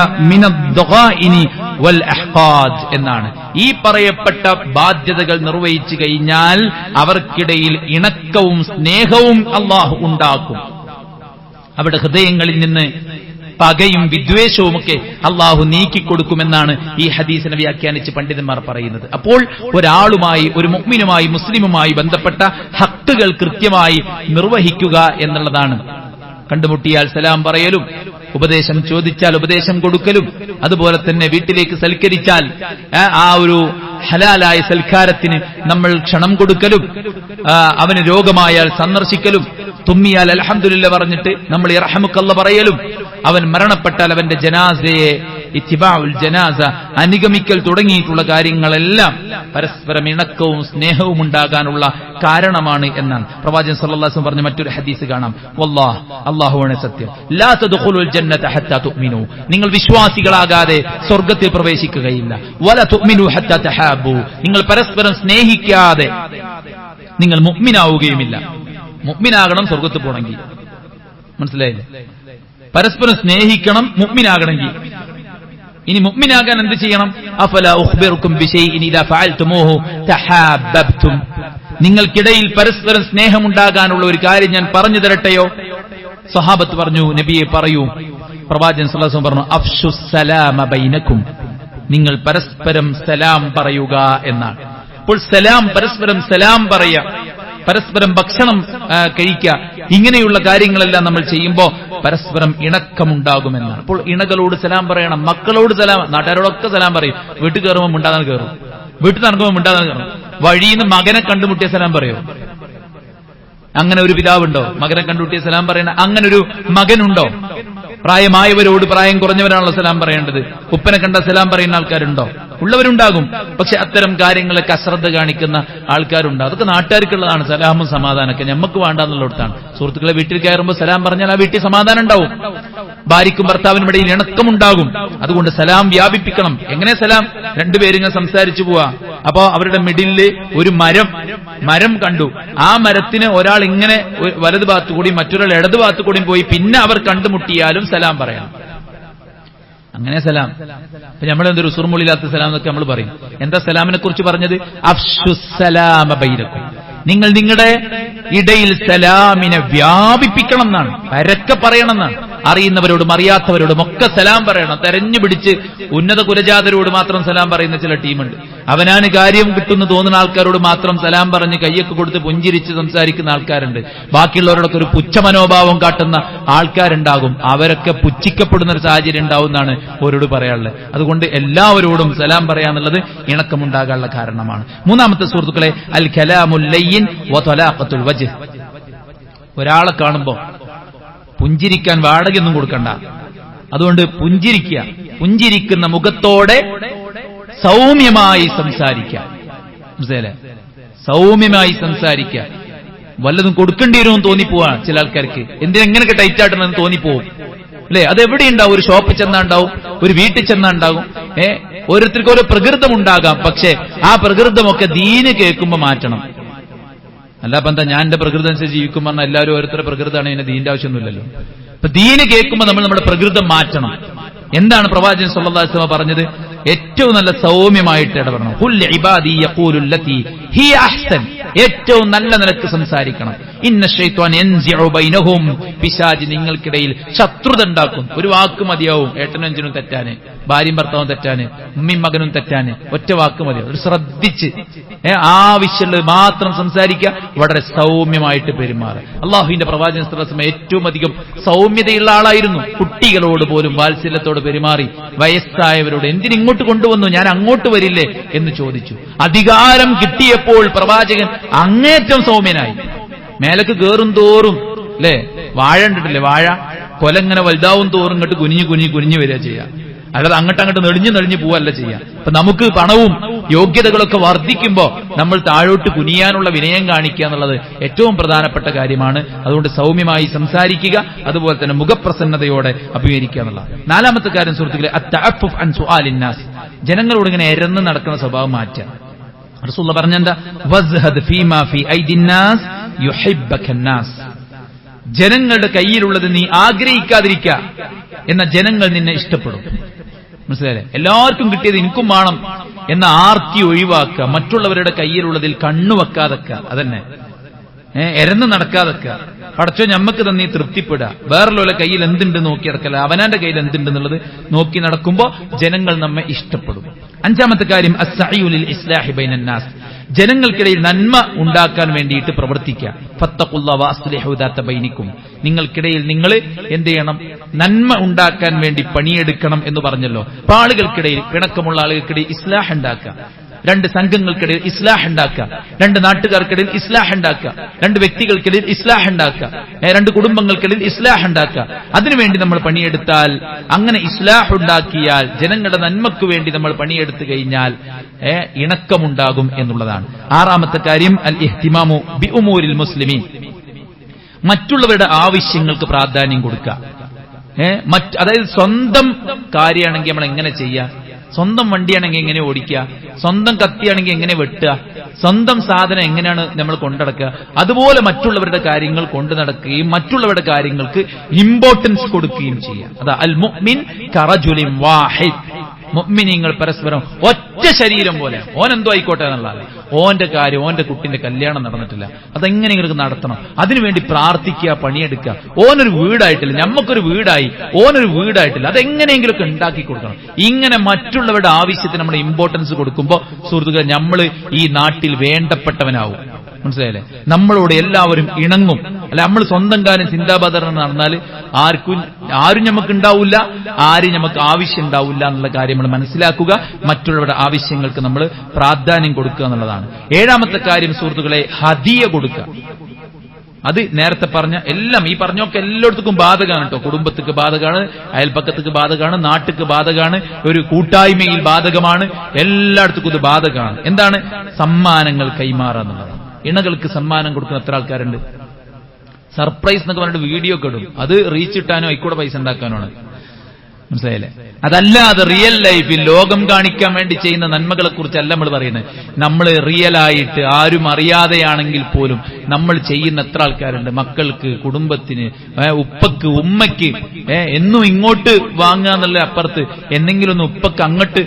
മിനദ്ദഗാഇനി വൽ അഹ്ഖാദ് എന്നാണ്. ഈ പറയപ്പെട്ട ബാധ്യതകൾ നിർവഹിച്ചു കഴിഞ്ഞാൽ അവർക്കിടയിൽ ഇണക്കവും സ്നേഹവും അള്ളാഹു ഉണ്ടാക്കും. അവിടെ ഹൃദയങ്ങളിൽ നിന്ന് പകയും വിദ്വേഷവുമൊക്കെ അള്ളാഹു നീക്കിക്കൊടുക്കുമെന്നാണ് ഈ ഹദീസിനെ വ്യാഖ്യാനിച്ച് പണ്ഡിതന്മാർ പറയുന്നത്. അപ്പോൾ ഒരാളുമായി, ഒരു മുഅ്മിനുമായി, മുസ്ലിമുമായി ബന്ധപ്പെട്ട ഹക്കുകൾ കൃത്യമായി നിർവഹിക്കുക എന്നുള്ളതാണ്. കണ്ടുമുട്ടിയാൽ സലാം പറയലും, ഉപദേശം ചോദിച്ചാൽ ഉപദേശം കൊടുക്കലും, അതുപോലെ തന്നെ വീട്ടിലേക്ക് സൽക്കരിച്ചാൽ ആ ഒരു ഹലാലായ സൽക്കാരത്തിന് നമ്മൾ ക്ഷണം കൊടുക്കലും, അവന് രോഗമായാൽ സന്ദർശിക്കലും, തുമ്മിയാൽ അൽഹംദുലില്ലാഹ് പറഞ്ഞിട്ട് നമ്മൾ യർഹമുക്കല്ലാഹ് പറയലും, അവൻ മരണപ്പെട്ടാൽ അവന്റെ ജനാസയെ ഇത്തിബാഉൽ ജനാസ അനുഗമിക്കൽ തുടങ്ങിയിട്ടുള്ള കാര്യങ്ങളെല്ലാം പരസ്പരം ഇണക്കവും സ്നേഹവും ഉണ്ടാകാനുള്ള കാരണമാണ് എന്നാണ് പ്രവാചകൻ സല്ലല്ലാഹു അലൈഹി വസല്ലം പറഞ്ഞ മറ്റൊരു ഹദീസ് കാണാം. വല്ലാഹ്, അല്ലാഹുവാണ് സത്യം, ലാ തദ്ഖുലുൽ ജന്നത ഹത്താ തുഅ്മിനൂ, നിങ്ങൾ വിശ്വാസികളാകാതെ സ്വർഗ്ഗത്തിൽ പ്രവേശിക്കുകയില്ല. വല തുഅ്മിനൂ ഹത്താ തഹാബൂ, നിങ്ങൾ പരസ്പരം സ്നേഹിക്കാതെ നിങ്ങൾ മുഅ്മിനാവുകയുമില്ല. മുഅ്മിനാകണം സ്വർഗ്ഗത്തിൽ പോകണമെങ്കിൽ, മനസ്സിലായില്ലേ? പരസ്പരം സ്നേഹിക്കണം മുഅ്മിനാകണമെങ്കിൽ. ഇനി മുഅ്മിനാകാൻ എന്ത് ചെയ്യണം? അഫലാ ഉഖ്ബിറുക്കും ബിശൈഇൻ ഇദാ ഫഅൽതുമൂഹു തഹാബ്ബതും, നിങ്ങൾക്കിടയിൽ പരസ്പരം സ്നേഹമുണ്ടാകാനുള്ള ഒരു കാര്യം ഞാൻ പറഞ്ഞു തരട്ടെയോ? സ്വഹാബത്ത് പറഞ്ഞു, നബിയെ പറയൂ. പ്രവാചകൻ സല്ലല്ലാഹു അലൈഹി വസല്ലം പറഞ്ഞു, അഫ്ശുസ് സലാമ ബൈനക്കും, നിങ്ങൾ പരസ്പരം സലാം പറയുക എന്നാണ്. അപ്പോൾ സലാം, പരസ്പരം സലാം പറയാം, പരസ്പരം ഭക്ഷണം കഴിക്കുക, ഇങ്ങനെയുള്ള കാര്യങ്ങളെല്ലാം നമ്മൾ ചെയ്യുമ്പോൾ പരസ്പരം ഇണക്കമുണ്ടാകുമെന്നാണ്. അപ്പോൾ ഇണകളോട് സലാം പറയണം, മക്കളോട് സലാം, നാട്ടുകാരോടൊക്കെ സലാം പറയും. വീട്ടിൽ കയറുമ്പോൾ മുണ്ടാകാൻ കയറും, വീട്ടിൽ നടക്കുമ്പോൾ മിണ്ടാതെ വഴിയിൽ നിന്ന് മകനെ കണ്ടുമുട്ടിയ സലാം പറയോ? അങ്ങനെ ഒരു പിതാവുണ്ടോ മകനെ കണ്ടുമുട്ടിയ സലാം പറയണ? അങ്ങനെ ഒരു മകനുണ്ടോ? പ്രായമായവരോട് പ്രായം കുറഞ്ഞവരാണല്ലോ സലാം പറയേണ്ടത്. ഉപ്പനെ കണ്ട സലാം പറയുന്ന ആൾക്കാരുണ്ടോ? ഉള്ളവരുണ്ടാകും. പക്ഷെ അത്തരം കാര്യങ്ങളൊക്കെ അശ്രദ്ധ കാണിക്കുന്ന ആൾക്കാരുണ്ട്. അതൊക്കെ നാട്ടുകാർക്കുള്ളതാണ്. സലാമും സമാധാനമൊക്കെ നമുക്ക് വേണ്ടാന്നുള്ളിടത്താണ്. സുഹൃത്തുക്കളെ വീട്ടിൽ കയറുമ്പോൾ സലാം പറഞ്ഞാൽ ആ വീട്ടിൽ സമാധാനം ഉണ്ടാവും, ഭാര്യയ്ക്കും ഭർത്താവിനും ഇടയിൽ ഇണക്കമുണ്ടാകും. അതുകൊണ്ട് സലാം വ്യാപിപ്പിക്കണം. എങ്ങനെ സലാം? രണ്ടുപേരിങ്ങനെ സംസാരിച്ചു പോവാ. അപ്പോ അവരുടെ മിഡിലില് ഒരു മരം കണ്ടു. ആ മരത്തിന് ഒരാൾ ഇങ്ങനെ വലതു ഭാഗത്തു കൂടി മറ്റൊരാൾ ഇടതു ഭാഗത്തു കൂടിയും പോയി പിന്നെ അവർ കണ്ടുമുട്ടിയാലും സലാം പറയണം. അങ്ങനെ സലാം. അപ്പൊ നമ്മളെന്തൊരു സുറുമൊളിയില്ലാത്ത സലാം എന്നൊക്കെ നമ്മൾ പറയും. എന്താ സലാമിനെ കുറിച്ച് പറഞ്ഞത്? അഫ്ശുസ്സലാമ ബൈനക്കും, നിങ്ങൾ നിങ്ങളുടെ ഇടയിൽ സലാമിനെ വ്യാപിപ്പിക്കണം എന്നാണ്, പരക്കെ പറയണം എന്നാണ്. അറിയുന്നവരോടും അറിയാത്തവരോടും ഒക്കെ സലാം പറയണം. തെരഞ്ഞു പിടിച്ച് ഉന്നത കുലജാതരോട് മാത്രം സലാം പറയുന്ന ചില ടീമുണ്ട്. അവനാണ് കാര്യം കിട്ടുന്നു തോന്നുന്ന ആൾക്കാരോട് മാത്രം സലാം പറഞ്ഞ് കയ്യൊക്കെ കൊടുത്ത് പുഞ്ചിരിച്ച് സംസാരിക്കുന്ന ആൾക്കാരുണ്ട്. ബാക്കിയുള്ളവരോടൊക്കെ ഒരു പുച്ഛ മനോഭാവം കാട്ടുന്ന ആൾക്കാരുണ്ടാകും. അവരൊക്കെ പുച്ഛിക്കപ്പെടുന്ന ഒരു സാഹചര്യം ഉണ്ടാവും എന്നാണ് അവരോട് പറയാനുള്ളത്. അതുകൊണ്ട് എല്ലാവരോടും സലാം പറയാന്നുള്ളത് ഇണക്കമുണ്ടാകാനുള്ള കാരണമാണ്. മൂന്നാമത്തെ സുഹൃത്തുക്കളെ, അൽ കലാമുൽ ലയ്യിൻ വ തലാഖത്തുൽ വജ്ഹ്. ഒരാളെ കാണുമ്പോ പുഞ്ചിരിക്കാൻ വാടകയൊന്നും കൊടുക്കണ്ട. അതുകൊണ്ട് പുഞ്ചിരിക്കുക, പുഞ്ചിരിക്കുന്ന മുഖത്തോടെ സൗമ്യമായി സംസാരിക്കുക. മനസ്സിലായില്ലേ? സൗമ്യമായി സംസാരിക്കുക. വല്ലതും കൊടുക്കേണ്ടി വരുമെന്ന് തോന്നിപ്പോവാ ചില ആൾക്കാർക്ക്. എന്തിനെങ്ങനെയൊക്കെ ടൈറ്റ് ആട്ടണമെന്ന് തോന്നിപ്പോവും അല്ലെ? അതെവിടെ ഉണ്ടാവും? ഒരു ഷോപ്പിൽ ചെന്നാ ഉണ്ടാവും, ഒരു വീട്ടിൽ ചെന്നാ ഉണ്ടാകും. ഓരോരുത്തർക്കും ഓരോ പ്രകൃതം ഉണ്ടാകാം. പക്ഷെ ആ പ്രകൃതമൊക്കെ ദീന് കേൾക്കുമ്പോൾ മാറ്റണം. അല്ലാപ്പം എന്താ ഞാൻ എന്റെ പ്രകൃതം അനുസരിച്ച് ജീവിക്കും പറഞ്ഞാൽ എല്ലാവരും ഓരോരുത്തരുടെ പ്രകൃതമാണ്, ഇതിന്റെ ദീന്റെ ആവശ്യമൊന്നുമില്ലല്ലോ. അപ്പൊ ദീന് കേൾക്കുമ്പോൾ നമ്മൾ നമ്മുടെ പ്രകൃതം മാറ്റണം. എന്താണ് പ്രവാചകൻ സല്ലല്ലാഹു അലൈഹി വസല്ലം പറഞ്ഞത്? ഏറ്റവും നല്ല സൗമ്യമായിട്ട് ഇടപെടണം. ഖുൽ ഇബാദി യഖൂലു ലത്തി ഹിയ അഹ്സൻ, ഏറ്റവും നല്ല നിലക്ക് സംസാരിക്കണം. ഇന്ന ശൈത്വാൻ യൻസിഉ ബൈനഹും, പിശാച് നിങ്ങൾക്കിടയിൽ ശത്രുത ഉണ്ടാക്കും. ഒരു വാക്ക് മതിയാവും ഏട്ടനും അഞ്ചനും തെറ്റാന്, ഭാര്യയും ഭർത്താവും തെറ്റാന്, ഉമ്മയും മകനും തെറ്റാന്, ഒറ്റ വാക്ക് മതിയാവും. ഒരു ശ്രദ്ധിച്ച് ആവശ്യമുള്ളത് മാത്രം സംസാരിക്കുക, വളരെ സൗമ്യമായിട്ട് പെരുമാറുക. അള്ളാഹുവിന്റെ പ്രവാചകൻ സല്ലല്ലാഹു അലൈഹി വസല്ലം ഏറ്റവും അധികം സൗമ്യതയുള്ള ആളായിരുന്നു. കുട്ടികളോട് പോലും വാത്സല്യത്തോട് പെരുമാറി. വയസ്സായവരോട് എന്തിനിങ്ങോട്ട് കൊണ്ടുവന്നു, ഞാൻ അങ്ങോട്ട് വരില്ലേ എന്ന് ചോദിച്ചു. അധികാരം കിട്ടിയപ്പോൾ പ്രവാചകൻ അങ്ങേറ്റം സൗമ്യനായി. മേലക്ക് കയറും തോറും അല്ലെ, വാഴ കണ്ടിട്ടില്ലേ, വാഴ കൊലങ്ങനെ വലുതാവും തോറും ഇങ്ങോട്ട് കുനിഞ്ഞു വരിക ചെയ്യാം. അല്ലാതെ അങ്ങോട്ട് നെളിഞ്ഞു പോവല്ല ചെയ്യാം. അപ്പൊ നമുക്ക് പണവും യോഗ്യതകളൊക്കെ വർദ്ധിക്കുമ്പോ നമ്മൾ താഴോട്ട് കുനിയാനുള്ള വിനയം കാണിക്കുക എന്നുള്ളത് ഏറ്റവും പ്രധാനപ്പെട്ട കാര്യമാണ്. അതുകൊണ്ട് സൗമ്യമായി സംസാരിക്കുക, അതുപോലെ തന്നെ മുഖപ്രസന്നതയോടെ അഭിമുഖീകരിക്കുക എന്നുള്ളത്. നാലാമത്തെ കാര്യം സുഹൃത്തുക്കളെ, അത്തഅഫുഫ് അൻ സുആലിൻ നാസ്, ജനങ്ങളോട് ഇങ്ങനെ എരന്ന് നടക്കുന്ന സ്വഭാവം മാറ്റുക. റസൂലുള്ളാഹി പറഞ്ഞെന്താ? വസ്ഹദ് ഫീമാ ഫീ ഐദിൻ നാസ് യുഹിബ്ബകൻ നാസ്, ജനങ്ങളുടെ കയ്യിലുള്ളത് നീ ആഗ്രഹിക്കാതിരിക്കുക, എന്ന ജനങ്ങൾ നിന്നെ ഇഷ്ടപ്പെടും. മനസ്സിലായില്ലേ? എല്ലാവർക്കും കിട്ടിയത് എനിക്കും വേണം എന്ന ആർത്തി ഒഴിവാക്കുക. മറ്റുള്ളവരുടെ കയ്യിലുള്ളതിൽ കണ്ണുവെക്കാതെക്കുക. അതന്നെ, എരന്ന് നടക്കാതെക്കുക. പടച്ചോ ഞമ്മക്ക് തന്നെ തൃപ്തിപ്പെടുക. വേറെയുള്ള കയ്യിൽ എന്തുണ്ട് നോക്കി നടക്കല, അവനാന്റെ കയ്യിൽ എന്തുണ്ടെന്നുള്ളത് നോക്കി നടക്കുമ്പോ ജനങ്ങൾ നമ്മെ ഇഷ്ടപ്പെടും. അഞ്ചാമത്തെ കാര്യം, അസ്സഈഉ ലിൽ ഇസ്ലാഹി ബൈനൻ നാസ്, ജനങ്ങൾക്കിടയിൽ നന്മ ഉണ്ടാക്കാൻ വേണ്ടിയിട്ട് പ്രവർത്തിക്കുക. ഫത്തഖുല്ലാഹ വഅസ്ലിഹു ദാത ബൈനിക്കും, നിങ്ങൾക്കിടയിൽ നിങ്ങൾ എന്ത് ചെയ്യണം? നന്മ ഉണ്ടാക്കാൻ വേണ്ടി പണിയെടുക്കണം എന്ന് പറഞ്ഞല്ലോ. അപ്പൊ ആളുകൾക്കിടയിൽ, പിണക്കമുള്ള ആളുകൾക്കിടയിൽ ഇസ്ലാഹ് ഉണ്ടാക്കുക. രണ്ട് സംഘങ്ങൾക്കിടയിൽ ഇസ്ലാഹ് ഉണ്ടാക്കുക, രണ്ട് നാട്ടുകാർക്കിടയിൽ ഇസ്ലാഹ് ഉണ്ടാക്കുക, രണ്ട് വ്യക്തികൾക്കിടയിൽ ഇസ്ലാഹ് ഉണ്ടാക്കുക, രണ്ട് കുടുംബങ്ങൾക്കിടയിൽ ഇസ്ലാഹ് ഉണ്ടാക്കുക. അതിനുവേണ്ടി നമ്മൾ പണിയെടുത്താൽ, അങ്ങനെ ഇസ്ലാഹ് ഉണ്ടാക്കിയാൽ, ജനങ്ങളുടെ നന്മയ്ക്ക് വേണ്ടി നമ്മൾ പണിയെടുത്തു കഴിഞ്ഞാൽ ഇണക്കമുണ്ടാകും എന്നുള്ളതാണ്. ആറാമത്തെ കാര്യം, അൽ ഇഹ്തിമാമു ബി ഉമൂരിൽ മുസ്ലിമീൻ, മറ്റുള്ളവരുടെ ആവശ്യങ്ങൾക്ക് പ്രാധാന്യം കൊടുക്കുക. അതായത് സ്വന്തം കാര്യമാണെങ്കിൽ നമ്മൾ എങ്ങനെ ചെയ്യാം, സ്വന്തം വണ്ടിയാണെങ്കിൽ എങ്ങനെ ഓടിക്കുക, സ്വന്തം കത്തിയാണെങ്കിൽ എങ്ങനെ വെട്ടുക, സ്വന്തം സാധനം എങ്ങനെയാണ് നമ്മൾ കൊണ്ടുനടക്കുക, അതുപോലെ മറ്റുള്ളവരുടെ കാര്യങ്ങൾ കൊണ്ടു നടക്കുകയും മറ്റുള്ളവരുടെ കാര്യങ്ങൾക്ക് ഇമ്പോർട്ടൻസ് കൊടുക്കുകയും ചെയ്യാം. അതാ അൽ മുഅ്മിൻ കറജുലിൻ വാഹിദ്, മുഅ്മിനീങ്ങൾ പരസ്പരം ഒറ്റ ശരീരം പോലെ. ഓൻ എന്തോ ആയിക്കോട്ടെ എന്നുള്ളത്, ഓന്റെ കാര്യം, ഓന്റെ കുട്ടിന്റെ കല്യാണം നടന്നിട്ടില്ല, അതെങ്ങനെ ഇങ്ങനെ നടത്തണം, അതിനുവേണ്ടി പ്രാർത്ഥിക്കുക, പണിയെടുക്കുക. ഓനൊരു വീടായിട്ടില്ല, ഞമ്മക്കൊരു വീടായി, ഓനൊരു വീടായിട്ടില്ല, അതെങ്ങനെയെങ്കിലുമൊക്കെ ഉണ്ടാക്കി കൊടുക്കണം. ഇങ്ങനെ മറ്റുള്ളവരുടെ ആവശ്യത്തിന് നമ്മൾ ഇമ്പോർട്ടൻസ് കൊടുക്കുമ്പോൾ സുഹൃത്തുക്കളെ, നമ്മൾ ഈ നാട്ടിൽ വേണ്ടപ്പെട്ടവനാവും. മനസ്സിലായില്ലേ? നമ്മളോട് എല്ലാവരും ഇണങ്ങും. അല്ല, നമ്മൾ സ്വന്തം കാര്യം ചിന്താബാധന നടന്നാൽ ആരും നമുക്ക് ഉണ്ടാവില്ല, ആരും നമുക്ക് ആവശ്യം ഉണ്ടാവില്ല എന്നുള്ള കാര്യം നമ്മൾ മനസ്സിലാക്കുക. മറ്റുള്ളവരുടെ ആവശ്യങ്ങൾക്ക് നമ്മൾ പ്രാധാന്യം കൊടുക്കുക എന്നുള്ളതാണ്. ഏഴാമത്തെ കാര്യം സുഹൃത്തുക്കളെ, ഹദിയ കൊടുക്കുക. അത് നേരത്തെ പറഞ്ഞ എല്ലാം, ഈ പറഞ്ഞൊക്കെ എല്ലായിടത്തും ബാധകമാണ് കേട്ടോ. കുടുംബത്തിക്ക് ബാധകമാണ്, അയൽപ്പക്കത്തേക്ക് ബാധകമാണ്, നാട്ടിക്ക് ബാധകമാണ്, ഒരു കൂട്ടായ്മയിൽ ബാധകമാണ്, എല്ലായിടത്തും ഇത് ബാധകമാണ്. എന്താണ്? സമ്മാനങ്ങൾ കൈമാറുക എന്നുള്ളതാണ്. ഇണകൾക്ക് സമ്മാനം കൊടുക്കുന്ന എത്ര ആൾക്കാരുണ്ട്? സർപ്രൈസ് എന്നൊക്കെ പറഞ്ഞിട്ട് വീഡിയോ ഒക്കെ ഇടും. അത് റീച്ച് ഇട്ടാനോ ഇക്കൂടെ പൈസ ഉണ്ടാക്കാനോ. മനസ്സിലായില്ലേ? അതല്ലാതെ റിയൽ ലൈഫിൽ ലോകം കാണിക്കാൻ വേണ്ടി ചെയ്യുന്ന നന്മകളെ കുറിച്ചല്ല നമ്മൾ പറയുന്നത്. നമ്മൾ റിയലായിട്ട് ആരും അറിയാതെയാണെങ്കിൽ പോലും നമ്മൾ ചെയ്യുന്ന എത്ര ആൾക്കാരുണ്ട്? മക്കൾക്ക്, കുടുംബത്തിന്, ഉപ്പക്ക്, ഉമ്മയ്ക്ക് എന്നും ഇങ്ങോട്ട് വാങ്ങുക എന്നുള്ള അപ്പുറത്ത് എന്തെങ്കിലും ഒന്ന് ഉപ്പക്ക് അങ്ങോട്ട്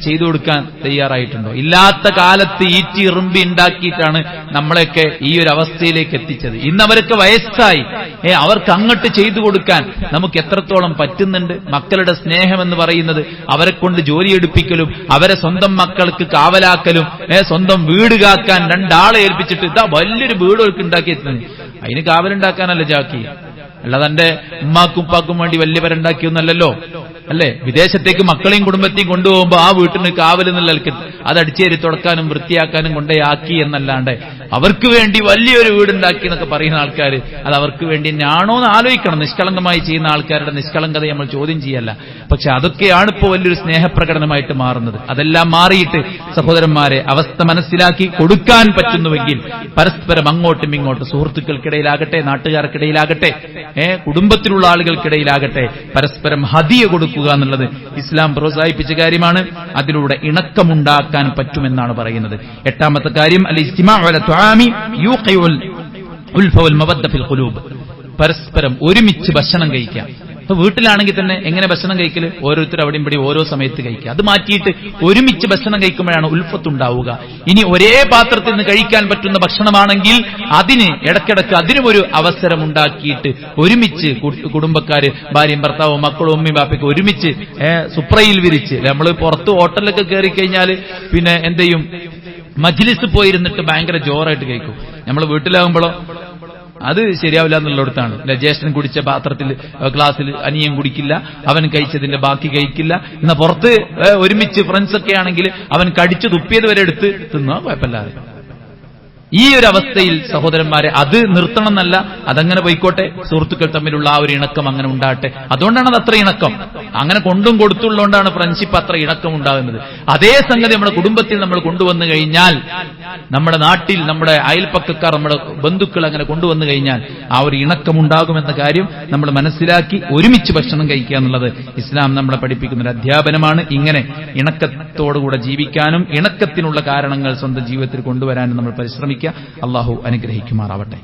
ചെയ്തു കൊടുക്കാൻ തയ്യാറായിട്ടുണ്ടോ? ഇല്ലാത്ത കാലത്ത് ഈറ്റി ഇറുമ്പി ഉണ്ടാക്കിയിട്ടാണ് നമ്മളെയൊക്കെ ഈ ഒരു അവസ്ഥയിലേക്ക് എത്തിച്ചത്. ഇന്നവരൊക്കെ വയസ്സായി, അവർക്ക് അങ്ങോട്ട് ചെയ്തു കൊടുക്കാൻ നമുക്ക് എത്രത്തോളം പറ്റുന്നുണ്ട്? മക്കളുടെ സ്നേഹം എന്ന് പറയുന്നത് അവരെ കൊണ്ട് ജോലിയെടുപ്പിക്കലും അവരെ സ്വന്തം മക്കൾക്ക് കാവലാക്കലും സ്വന്തം വീട് കാക്കാൻ രണ്ടാളെ ഏൽപ്പിച്ചിട്ട് ഇതാ വലിയൊരു വീട് ഉണ്ടാക്കിയെത്തുന്നത്. അതിന് കാവലുണ്ടാക്കാനല്ല ജാക്കി, അല്ലാതെ എന്റെ ഉമ്മാക്കും ഉപ്പാക്കും വേണ്ടി വലിയവരുണ്ടാക്കിയൊന്നല്ലോ. അല്ലേ? വിദേശത്തേക്ക് മക്കളെയും കുടുംബത്തെയും കൊണ്ടുപോകുമ്പോൾ ആ വീട്ടിന് കാവൽ എന്നുള്ള അത് അടിച്ചേരി തുടക്കാനും വൃത്തിയാക്കാനും കൊണ്ടേ ആക്കി എന്നല്ലാണ്ട് അവർക്ക് വേണ്ടി വലിയൊരു വീടുണ്ടാക്കി എന്നൊക്കെ പറയുന്ന ആൾക്കാർ അത് അവർക്ക് വേണ്ടി തന്നെയാണോ എന്ന് ആലോചിക്കണം. നിഷ്കളങ്കമായി ചെയ്യുന്ന ആൾക്കാരുടെ നിഷ്കളങ്കത നമ്മൾ ചോദ്യം ചെയ്യല്ല. പക്ഷെ അതൊക്കെയാണ് ഇപ്പോൾ വലിയൊരു സ്നേഹപ്രകടനമായിട്ട് മാറുന്നത്. അതെല്ലാം മാറിയിട്ട് സഹോദരന്മാരെ, അവസ്ഥ മനസ്സിലാക്കി കൊടുക്കാൻ പറ്റുന്നുവെങ്കിൽ പരസ്പരം അങ്ങോട്ടും ഇങ്ങോട്ടും, സുഹൃത്തുക്കൾക്കിടയിലാകട്ടെ, നാട്ടുകാർക്കിടയിലാകട്ടെ, കുടുംബത്തിലുള്ള ആളുകൾക്കിടയിലാകട്ടെ, പരസ്പരം ഹദിയ കൊടുക്കുക എന്നുള്ളത് ഇസ്ലാം പ്രോത്സാഹിപ്പിച്ച കാര്യമാണ്. അതിലൂടെ ഇണക്കമുണ്ടാക്കാൻ പറ്റുമെന്നാണ് പറയുന്നത്. എട്ടാമത്തെ കാര്യം, അൽ ഇജ്തിമാഉ അലാ തുആമി യൂഖിഉൽ ഉൽഫ വൽ മവദ്ദ ഫിൽ ഖുലൂബ്. പരസ്പരം ഒരുമിച്ച് ഭക്ഷണം കഴിക്കാം. ഇപ്പൊ വീട്ടിലാണെങ്കിൽ തന്നെ എങ്ങനെ ഭക്ഷണം കഴിക്കല്? ഓരോരുത്തർ അവിടെയും ഇവിടെ ഓരോ സമയത്ത് കഴിക്കുക. അത് മാറ്റിയിട്ട് ഒരുമിച്ച് ഭക്ഷണം കഴിക്കുമ്പോഴാണ് ഉൽഫത്തുണ്ടാവുക. ഇനി ഒരേ പാത്രത്തിൽ നിന്ന് കഴിക്കാൻ പറ്റുന്ന ഭക്ഷണമാണെങ്കിൽ അതിന് ഇടയ്ക്കിടയ്ക്ക് അതിനും ഒരു അവസരം ഉണ്ടാക്കിയിട്ട് ഒരുമിച്ച് കുടുംബക്കാര്, ഭാര്യയും ഭർത്താവും മക്കളും ഉമ്മയും ബാപ്പയ്ക്ക് ഒരുമിച്ച് സുപ്രയിൽ വിരിച്ച്, നമ്മൾ പുറത്ത് ഹോട്ടലിലൊക്കെ കയറി കഴിഞ്ഞാൽ പിന്നെ എന്ത് ചെയ്യും? മജ്ലിസ് പോയിരുന്നിട്ട് ഭയങ്കര ജോറായിട്ട് കഴിക്കും. നമ്മൾ വീട്ടിലാകുമ്പോഴോ അത് ശരിയാവില്ല എന്നുള്ളിടത്താണ്. ജ്യേഷ്ഠൻ കുടിച്ച പാത്രത്തിൽ ഗ്ലാസ്സിൽ അനിയൻ കുടിക്കില്ല, അവൻ കഴിച്ചതിന്റെ ബാക്കി കഴിക്കില്ല. എന്നാൽ പുറത്ത് ഒരുമിച്ച് ഫ്രണ്ട്സൊക്കെ ആണെങ്കിൽ അവൻ കടിച്ചു തുപ്പിയത് വരെ എടുത്ത് തിന്നോ, കുഴപ്പമില്ലാതെ. ഈ ഒരു അവസ്ഥയിൽ സഹോദരന്മാരെ അത് നിർത്തണം എന്നല്ല, അതങ്ങനെ പോയിക്കോട്ടെ. സുഹൃത്തുക്കൾ തമ്മിലുള്ള ആ ഒരു ഇണക്കം അങ്ങനെ ഉണ്ടാകട്ടെ. അതുകൊണ്ടാണ് അത് അത്ര ഇണക്കം. അങ്ങനെ കൊണ്ടും കൊടുത്തുള്ളതുകൊണ്ടാണ് ഫ്രണ്ട്ഷിപ്പ് അത്ര ഇണക്കം ഉണ്ടാകുന്നത്. അതേ സംഗതി നമ്മുടെ കുടുംബത്തിൽ നമ്മൾ കൊണ്ടുവന്നു കഴിഞ്ഞാൽ, നമ്മുടെ നാട്ടിൽ നമ്മുടെ അയൽപ്പക്കക്കാർ, നമ്മുടെ ബന്ധുക്കൾ അങ്ങനെ കൊണ്ടുവന്നു കഴിഞ്ഞാൽ ആ ഒരു ഇണക്കമുണ്ടാകുമെന്ന കാര്യം നമ്മൾ മനസ്സിലാക്കി ഒരുമിച്ച് ഭക്ഷണം കഴിക്കുക എന്നുള്ളത് ഇസ്ലാം നമ്മളെ പഠിപ്പിക്കുന്ന ഒരു അധ്യാപനമാണ്. ഇങ്ങനെ ഇണക്കത്തോടുകൂടെ ജീവിക്കാനും ഇണക്കത്തിനുള്ള കാരണങ്ങൾ സ്വന്തം ജീവിതത്തിൽ കൊണ്ടുവരാനും നമ്മൾ പരിശ്രമിക്കുക. അള്ളാഹു അനുഗ്രഹിക്കുമാറാവട്ടെ.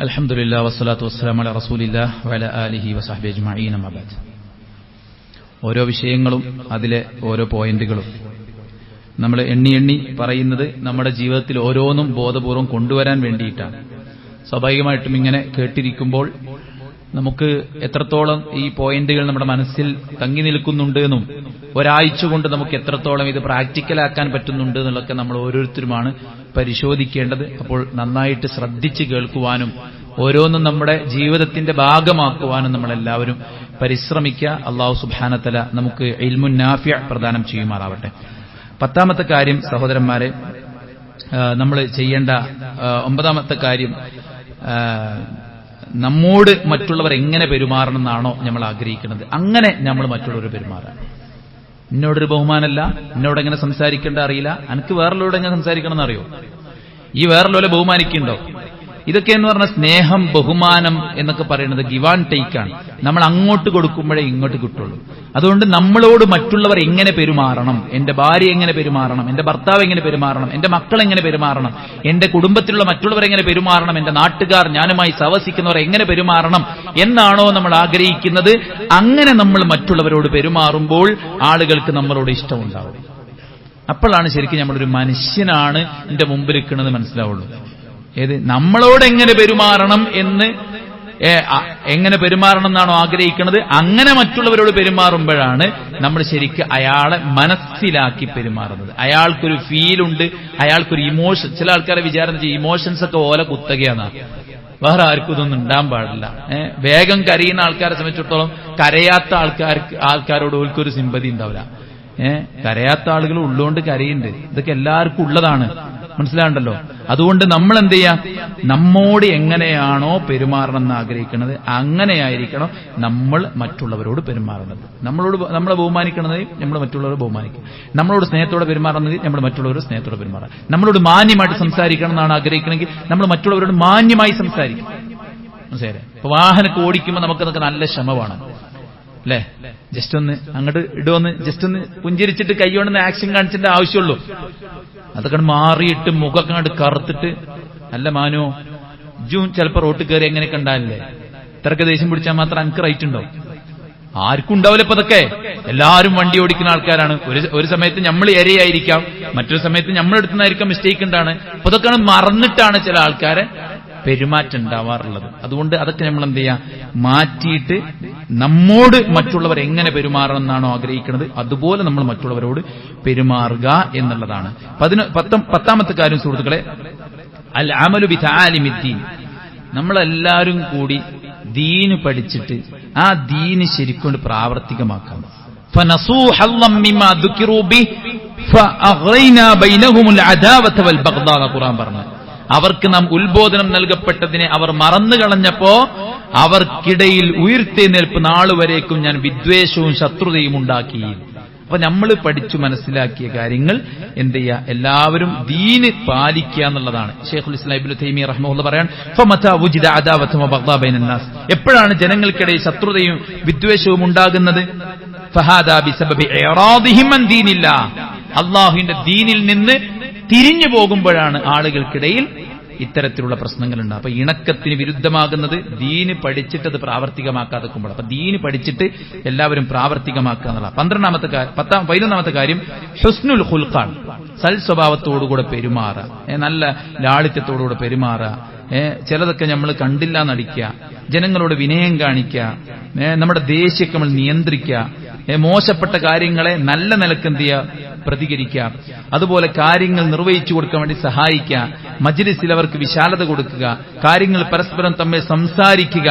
അൽഹംദുലില്ലാഹി വസ്സലാത്തു വസ്സലാമു അലാ റസൂലില്ലാഹി വഅലാ ആലിഹി വസഹ്ബിഹി അജ്മഈൻ. അമ്മാ ബഅദ്. ഓരോ വിഷയങ്ങളും അതിലെ ഓരോ പോയിന്റുകളും നമ്മൾ എണ്ണി പറയുന്നത് നമ്മുടെ ജീവിതത്തിൽ ഓരോന്നും ബോധപൂർവം കൊണ്ടുവരാൻ വേണ്ടിയിട്ടാണ്. സ്വാഭാവികമായിട്ടും ഇങ്ങനെ കേട്ടിരിക്കുമ്പോൾ നമുക്ക് എത്രത്തോളം ഈ പോയിന്റുകൾ നമ്മുടെ മനസ്സിൽ തങ്ങി നിൽക്കുന്നുണ്ട് എന്നും ഒരാഴ്ച കൊണ്ട് നമുക്ക് എത്രത്തോളം ഇത് പ്രാക്ടിക്കലാക്കാൻ പറ്റുന്നുണ്ട് എന്നുള്ളതൊക്കെ നമ്മൾ ഓരോരുത്തരുമാണ് പരിശോധിക്കേണ്ടത്. അപ്പോൾ നന്നായിട്ട് ശ്രദ്ധിച്ച് കേൾക്കുവാനും ഓരോന്നും നമ്മുടെ ജീവിതത്തിന്റെ ഭാഗമാക്കുവാനും നമ്മളെല്ലാവരും പരിശ്രമിക്കുക. അല്ലാഹു സുബ്ഹാനഹു വ തആല നമുക്ക് ഇൽമുൻ നാഫിഅ പ്രദാനം ചെയ്യുമാറാവട്ടെ. പത്താമത്തെ കാര്യം സഹോദരന്മാരെ, നമ്മൾ ചെയ്യേണ്ട ഒമ്പതാമത്തെ കാര്യം, നമ്മോട് മറ്റുള്ളവർ എങ്ങനെ പെരുമാറണം എന്നാണോ നമ്മൾ ആഗ്രഹിക്കുന്നത് അങ്ങനെ നമ്മൾ മറ്റുള്ളവർ പെരുമാറാൻ. എന്നോടൊരു ബഹുമാനമല്ല, എന്നോടെങ്ങനെ സംസാരിക്കേണ്ട അറിയില്ല, എനിക്ക് വേറെല്ലോടെ എങ്ങനെ സംസാരിക്കണം എന്നറിയോ, ഈ വേറെല്ലോലെ ബഹുമാനിക്കുന്നുണ്ടോ? ഇതൊക്കെ എന്ന് പറഞ്ഞ സ്നേഹം, ബഹുമാനം എന്നൊക്കെ പറയുന്നത് ഗിവ് ആൻഡ് ടേക്ക് ആണ്. നമ്മൾ അങ്ങോട്ട് കൊടുക്കുമ്പോഴേ ഇങ്ങോട്ട് കിട്ടുള്ളൂ. അതുകൊണ്ട് നമ്മളോട് മറ്റുള്ളവർ എങ്ങനെ പെരുമാറണം, എന്റെ ഭാര്യ എങ്ങനെ പെരുമാറണം, എന്റെ ഭർത്താവ് എങ്ങനെ പെരുമാറണം, എന്റെ മക്കൾ എങ്ങനെ പെരുമാറണം, എന്റെ കുടുംബത്തിലുള്ള മറ്റുള്ളവർ എങ്ങനെ പെരുമാറണം, എന്റെ നാട്ടുകാർ, ഞാനുമായി സഹവസിക്കുന്നവർ എങ്ങനെ പെരുമാറണം എന്നാണോ നമ്മൾ ആഗ്രഹിക്കുന്നത്, അങ്ങനെ നമ്മൾ മറ്റുള്ളവരോട് പെരുമാറുമ്പോൾ ആളുകൾക്ക് നമ്മളോട് ഇഷ്ടമുണ്ടാവും. അപ്പോഴാണ് ശരിക്കും നമ്മളൊരു മനുഷ്യനാണ് എന്റെ മുമ്പിൽ നിൽക്കുന്നത് മനസ്സിലാവുള്ളൂ. ഏത് നമ്മളോട് എങ്ങനെ പെരുമാറണം എന്ന് എങ്ങനെ പെരുമാറണം എന്നാണോ ആഗ്രഹിക്കുന്നത് അങ്ങനെ മറ്റുള്ളവരോട് പെരുമാറുമ്പോഴാണ് നമ്മൾ ശരിക്ക് അയാളെ മനസ്സിലാക്കി പെരുമാറുന്നത്. അയാൾക്കൊരു ഫീലുണ്ട്, അയാൾക്കൊരു ഇമോഷൻ. ചില ആൾക്കാരെ വിചാരം ഇമോഷൻസ് ഒക്കെ ഓല കുത്തകയാണ്, വേറെ ആർക്കും ഇതൊന്നും ഉണ്ടാകാൻ പാടില്ല. വേഗം കരയുന്ന ആൾക്കാരെ സംബന്ധിച്ചിടത്തോളം കരയാത്ത ആൾക്കാരോട് ഓൽക്കൊരു സിമ്പതി ഉണ്ടാവില്ല. കരയാത്ത ആളുകൾ ഉള്ളതുകൊണ്ട് കരയുന്നുണ്ട്. ഇതൊക്കെ എല്ലാവർക്കും ഉള്ളതാണ്, മനസ്സിലാണ്ടല്ലോ. അതുകൊണ്ട് നമ്മൾ എന്ത് ചെയ്യാം, നമ്മോട് എങ്ങനെയാണോ പെരുമാറണം എന്ന് ആഗ്രഹിക്കുന്നത് അങ്ങനെയായിരിക്കണം നമ്മൾ മറ്റുള്ളവരോട് പെരുമാറുന്നത്. നമ്മളെ ബഹുമാനിക്കണത് നമ്മൾ മറ്റുള്ളവരെ ബഹുമാനിക്കും. നമ്മളോട് സ്നേഹത്തോടെ പെരുമാറുന്നത് നമ്മൾ മറ്റുള്ളവരോട് സ്നേഹത്തോടെ പെരുമാറാം. നമ്മളോട് മാന്യമായിട്ട് സംസാരിക്കണം എന്നാണ് ആഗ്രഹിക്കണമെങ്കിൽ നമ്മൾ മറ്റുള്ളവരോട് മാന്യമായി സംസാരിക്കും. മനസ്സിലായില്ലേ? ഇപ്പൊ വാഹനമൊക്കെ ഓടിക്കുമ്പോൾ നമുക്കതൊക്കെ നല്ല ശ്രമമാണ് അല്ലേ? ജസ്റ്റ് ഒന്ന് അങ്ങോട്ട് ഇടുവന്ന് ജസ്റ്റ് ഒന്ന് പുഞ്ചിരിച്ചിട്ട് കൈകൊണ്ടെന്ന് ആക്ഷൻ കാണിച്ചിട്ട് ആവശ്യമുള്ളൂ. അതൊക്കെ മാറിയിട്ട് മുഖമൊക്കെ കണ്ട് കറുത്തിട്ട് അല്ല മാനോ ജൂൺ ചിലപ്പോൾ റോട്ട് കയറി എങ്ങനെയൊക്കെ ഉണ്ടാവില്ലേ, ഇത്രയൊക്കെ ദേഷ്യം പിടിച്ചാൽ മാത്രം അനക്ക് റൈറ്റ് ഉണ്ടോ? ആർക്കും ഉണ്ടാവില്ല. ഇപ്പൊ അതൊക്കെ എല്ലാവരും വണ്ടി ഓടിക്കുന്ന ആൾക്കാരാണ്. ഒരു സമയത്ത് നമ്മൾ ഇരയായിരിക്കാം, മറ്റൊരു സമയത്ത് നമ്മളെടുത്തുനിന്നായിരിക്കാം മിസ്റ്റേക്ക് ഉണ്ടാണ്. അപ്പൊ അതൊക്കെ മറന്നിട്ടാണ് ചില ആൾക്കാരെ പെരുമാറ്റം ഉണ്ടാവാറുള്ളത്. അതുകൊണ്ട് അതൊക്കെ നമ്മൾ എന്ത് ചെയ്യാം, മാറ്റിയിട്ട് നമ്മോട് മറ്റുള്ളവർ എങ്ങനെ പെരുമാറണം എന്നാണോ ആഗ്രഹിക്കുന്നത് അതുപോലെ നമ്മൾ മറ്റുള്ളവരോട് പെരുമാറുക എന്നുള്ളതാണ്. 10ാമത്തെ കാര്യം സുഹൃത്തുക്കളെ, അൽ അമലു ബിതആലിമിദ്ദീൻ. നമ്മളെല്ലാവരും കൂടി ദീന് പഠിച്ചിട്ട് ആ ദീന് ശരിക്കൊണ്ട് പ്രാവർത്തികമാക്കാം. ഫനസൂ ഹല്ലം മിമ്മാ ദുകിറൂ ബിഹി ഫഅഗ്റൈനാ ബൈനഹുമുൽ അദാവത വൽ ബഗ്ദാ എന്ന് ഖുർആൻ പറഞ്ഞു. അവർക്ക് നാം ഉത്ബോധനം നൽകപ്പെട്ടതിനെ അവർ മറന്നു കളഞ്ഞപ്പോ അവർക്കിടയിൽ ഉയർത്തെഴുന്നേൽപ്പ് നാളുവരേക്കും ഞാൻ വിദ്വേഷവും ശത്രുതയും ഉണ്ടാക്കി. അപ്പൊ നമ്മൾ പഠിച്ചു മനസ്സിലാക്കിയ കാര്യങ്ങൾ എന്ത് ചെയ്യുക, എല്ലാവരും ദീന് പാലിക്കുക എന്നുള്ളതാണ്. ശൈഖുൽ ഇസ്ലാം ഇബ്നു തൈമിയ്യ റഹിമഹുല്ലാഹ് പറയാൻ ഫമതാ വുജിദ അദാവതു വബഗ്ദാ ബൈനന്നാസ്, എപ്പോഴാണ് ജനങ്ങൾക്കിടയിൽ ശത്രുതയും വിദ്വേഷവും ഉണ്ടാകുന്നത്? ഫഹാദാ ബിസബബി ഇറാദിഹിം അൻ ദീനില്ലാഹ്, അല്ലാഹുവിന്റെ ദീനിൽ നിന്ന് തിരിഞ്ഞു പോകുമ്പോഴാണ് ആളുകൾക്കിടയിൽ ഇത്തരത്തിലുള്ള പ്രശ്നങ്ങളുണ്ട്. അപ്പൊ ഇണക്കത്തിന് വിരുദ്ധമാകുന്നത് ദീന് പഠിച്ചിട്ടത് പ്രാവർത്തികമാക്കാതെക്കുമ്പോൾ. അപ്പൊ ദീന് പഠിച്ചിട്ട് എല്ലാവരും പ്രാവർത്തികമാക്കുക എന്നുള്ള 11ാമത്തെ കാര്യം ഹുസ്നുൽ ഖുൽഖാൻ, സൽ സ്വഭാവത്തോടുകൂടെ പെരുമാറുക, നല്ല ലാളിത്യത്തോടുകൂടെ പെരുമാറുക. ചിലതൊക്കെ നമ്മൾ കണ്ടില്ല നടിക്കുക, ജനങ്ങളോട് വിനയം കാണിക്കുക, നമ്മുടെ ദേഷ്യമൊക്കെ നമ്മൾ നിയന്ത്രിക്കുക, മോശപ്പെട്ട കാര്യങ്ങളെ നല്ല നിലക്ക് എന്ത് ചെയ്യുക, പ്രതികരിക്കുക. അതുപോലെ കാര്യങ്ങൾ നിർവഹിച്ചു കൊടുക്കാൻ വേണ്ടി സഹായിക്കുക, മജ്ലിസിൽ അവർക്ക് വിശാലത കൊടുക്കുക, കാര്യങ്ങൾ പരസ്പരം തമ്മിൽ സംസാരിക്കുക,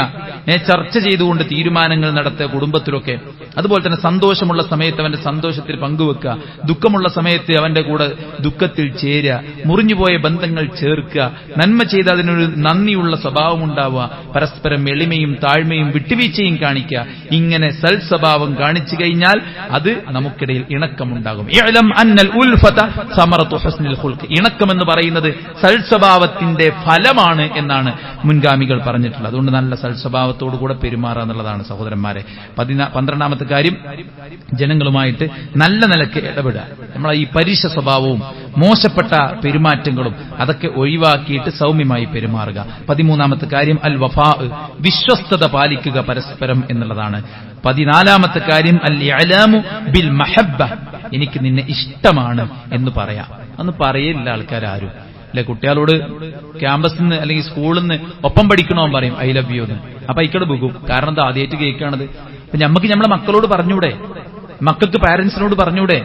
ചർച്ച ചെയ്തുകൊണ്ട് തീരുമാനങ്ങൾ നടത്തുക കുടുംബത്തിലൊക്കെ. അതുപോലെ തന്നെ സന്തോഷമുള്ള സമയത്ത് അവന്റെ സന്തോഷത്തിൽ പങ്കുവെക്കുക, ദുഃഖമുള്ള സമയത്ത് അവന്റെ കൂടെ ദുഃഖത്തിൽ ചേരുക, മുറിഞ്ഞുപോയ ബന്ധങ്ങൾ ചേർക്കുക, നന്മ ചെയ്ത് അതിനൊരു നന്ദിയുള്ള സ്വഭാവം ഉണ്ടാവുക, പരസ്പരം എളിമയും താഴ്മയും വിട്ടുവീഴ്ചയും കാണിക്കുക. ഇങ്ങനെ സൽ സ്വഭാവം കാണിച്ചു കഴിഞ്ഞാൽ അത് നമുക്കിടയിൽ ഇണക്കമുണ്ടാകും. ഇണക്കം എന്ന് പറയുന്നത് സൽസ്വഭാവത്തിന്റെ ഫലമാണ് എന്നാണ് മുൻഗാമികൾ പറഞ്ഞിട്ടുള്ളത്. അതുകൊണ്ട് നല്ല സൽസ്വഭാവത്തോടുകൂടെ പെരുമാറുക എന്നുള്ളതാണ് സഹോദരന്മാരെ. 12ാമത്തെ കാര്യം, ജനങ്ങളുമായിട്ട് നല്ല നിലക്ക് ഇടപെടുക. നമ്മളെ ഈ പരുഷ സ്വഭാവവും മോശപ്പെട്ട പെരുമാറ്റങ്ങളും അതൊക്കെ ഒഴിവാക്കിയിട്ട് സൗമ്യമായി പെരുമാറുക. 13ാമത്തെ കാര്യം അൽ വഫാ, വിശ്വസ്തത പാലിക്കുക പരസ്പരം എന്നുള്ളതാണ്. 14ാമത്തെ കാര്യം അൽ ഇഅലാമു ബിൽ മഹബ്ബ, എനിക്ക് നിന്നെ ഇഷ്ടമാണ് എന്ന് പറയാം. അന്ന് പറയില്ല ആൾക്കാരും അല്ലെ. കുട്ടികളോട് ക്യാമ്പസിൽ നിന്ന് അല്ലെങ്കിൽ സ്കൂളിൽ നിന്ന് ഒപ്പം പഠിക്കണോന്ന് പറയും ഐ ലവ് യു എന്ന്. അപ്പൊ ഇക്കടെ പോകും. കാരണം എന്താ, ആദ്യമായിട്ട് കേൾക്കുകയാണത്. നമുക്ക് നമ്മളെ മക്കളോട് പറഞ്ഞൂടെ, മക്കൾക്ക് പാരന്റ്സിനോട് പറഞ്ഞൂടെ,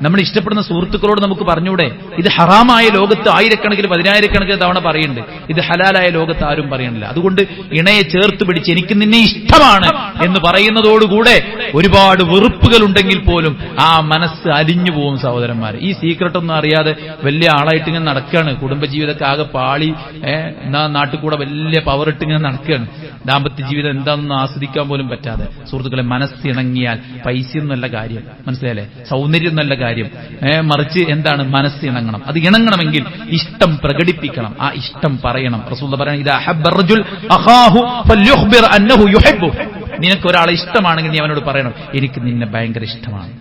നമ്മൾ ഇഷ്ടപ്പെടുന്ന സുഹൃത്തുക്കളോട് നമുക്ക് പറഞ്ഞൂടെ? ഇത് ഹറാമായ ലോകത്ത് ആയിരക്കണക്കിന് 10,000-കണക്കിന് തവണ പറയുന്നുണ്ട്, ഇത് ഹലാലായ ലോകത്ത് ആരും പറയണില്ല. അതുകൊണ്ട് ഇണയെ ചേർത്ത് പിടിച്ച് എനിക്ക് നിന്നെ ഇഷ്ടമാണ് എന്ന് പറയുന്നതോടുകൂടെ ഒരുപാട് വെറുപ്പുകൾ ഉണ്ടെങ്കിൽ പോലും ആ മനസ്സ് അലിഞ്ഞു പോകും സഹോദരന്മാർ. ഈ സീക്രട്ടൊന്നും അറിയാതെ വലിയ ആളായിട്ട് ഇങ്ങനെ നടക്കുകയാണ്, കുടുംബജീവിതമൊക്കെ ആകെ പാളി, എന്നാ നാട്ടിൽ കൂടെ വലിയ പവറിട്ട് ഇങ്ങനെ നടക്കുകയാണ്, ദാമ്പത്യ ജീവിതം എന്താണെന്ന് ആസ്വദിക്കാൻ പോലും പറ്റാതെ. സുഹൃത്തുക്കളെ, മനസ്സിണങ്ങിയാൽ പൈസയൊന്നുമല്ല കാര്യം, മനസ്സിലായല്ലേ? സൗന്ദര്യം എന്നല്ല കാര്യം, മറിച്ച് എന്താണ്, മനസ്സിണങ്ങണം. അത് ഇണങ്ങണമെങ്കിൽ ഇഷ്ടം പ്രകടിപ്പിക്കണം, ആ ഇഷ്ടം പറയണം. റസൂലുള്ളാഹി പറയുന്നു, ഇദാ ഹബ്ബ റജുൽ അഖാഹു ഫല്യുഖ്ബിർ അന്നഹു യുഹിബ്ബു. നിനക്ക് ഒരാളെ ഇഷ്ടമാണെങ്കിൽ നീ അവനോട് പറയണം, എനിക്ക് നിന്നെ ഭയങ്കര ഇഷ്ടമാണ്.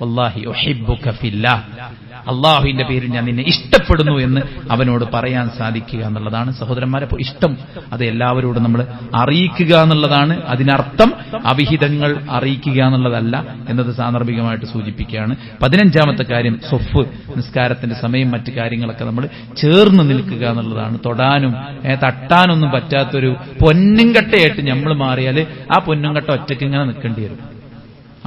വല്ലാഹി ഉഹിബ്ബുക ഫില്ലാഹ്, അള്ളാഹുവിന്റെ പേരിൽ ഞാൻ നിന്നെ ഇഷ്ടപ്പെടുന്നു എന്ന് അവനോട് പറയാൻ സാധിക്കുക എന്നുള്ളതാണ് സഹോദരന്മാരെ. അപ്പോൾ ഇഷ്ടം അത് എല്ലാവരോടും നമ്മൾ അറിയിക്കുക എന്നുള്ളതാണ്. അതിനർത്ഥം അവിഹിതങ്ങൾ അറിയിക്കുക എന്നുള്ളതല്ല എന്നത് സാന്ദർഭികമായിട്ട് സൂചിപ്പിക്കുകയാണ്. 15ാമത്തെ കാര്യം സ്വഫ്, നിസ്കാരത്തിന്റെ സമയം മറ്റു കാര്യങ്ങളൊക്കെ നമ്മൾ ചേർന്ന് നിൽക്കുക എന്നുള്ളതാണ്. തൊടാനും തട്ടാനൊന്നും പറ്റാത്തൊരു പൊന്നുംകട്ടയായിട്ട് നമ്മൾ മാറിയാൽ ആ പൊന്നുംകട്ട ഒറ്റയ്ക്ക് ഇങ്ങനെ നിൽക്കേണ്ടി വരും.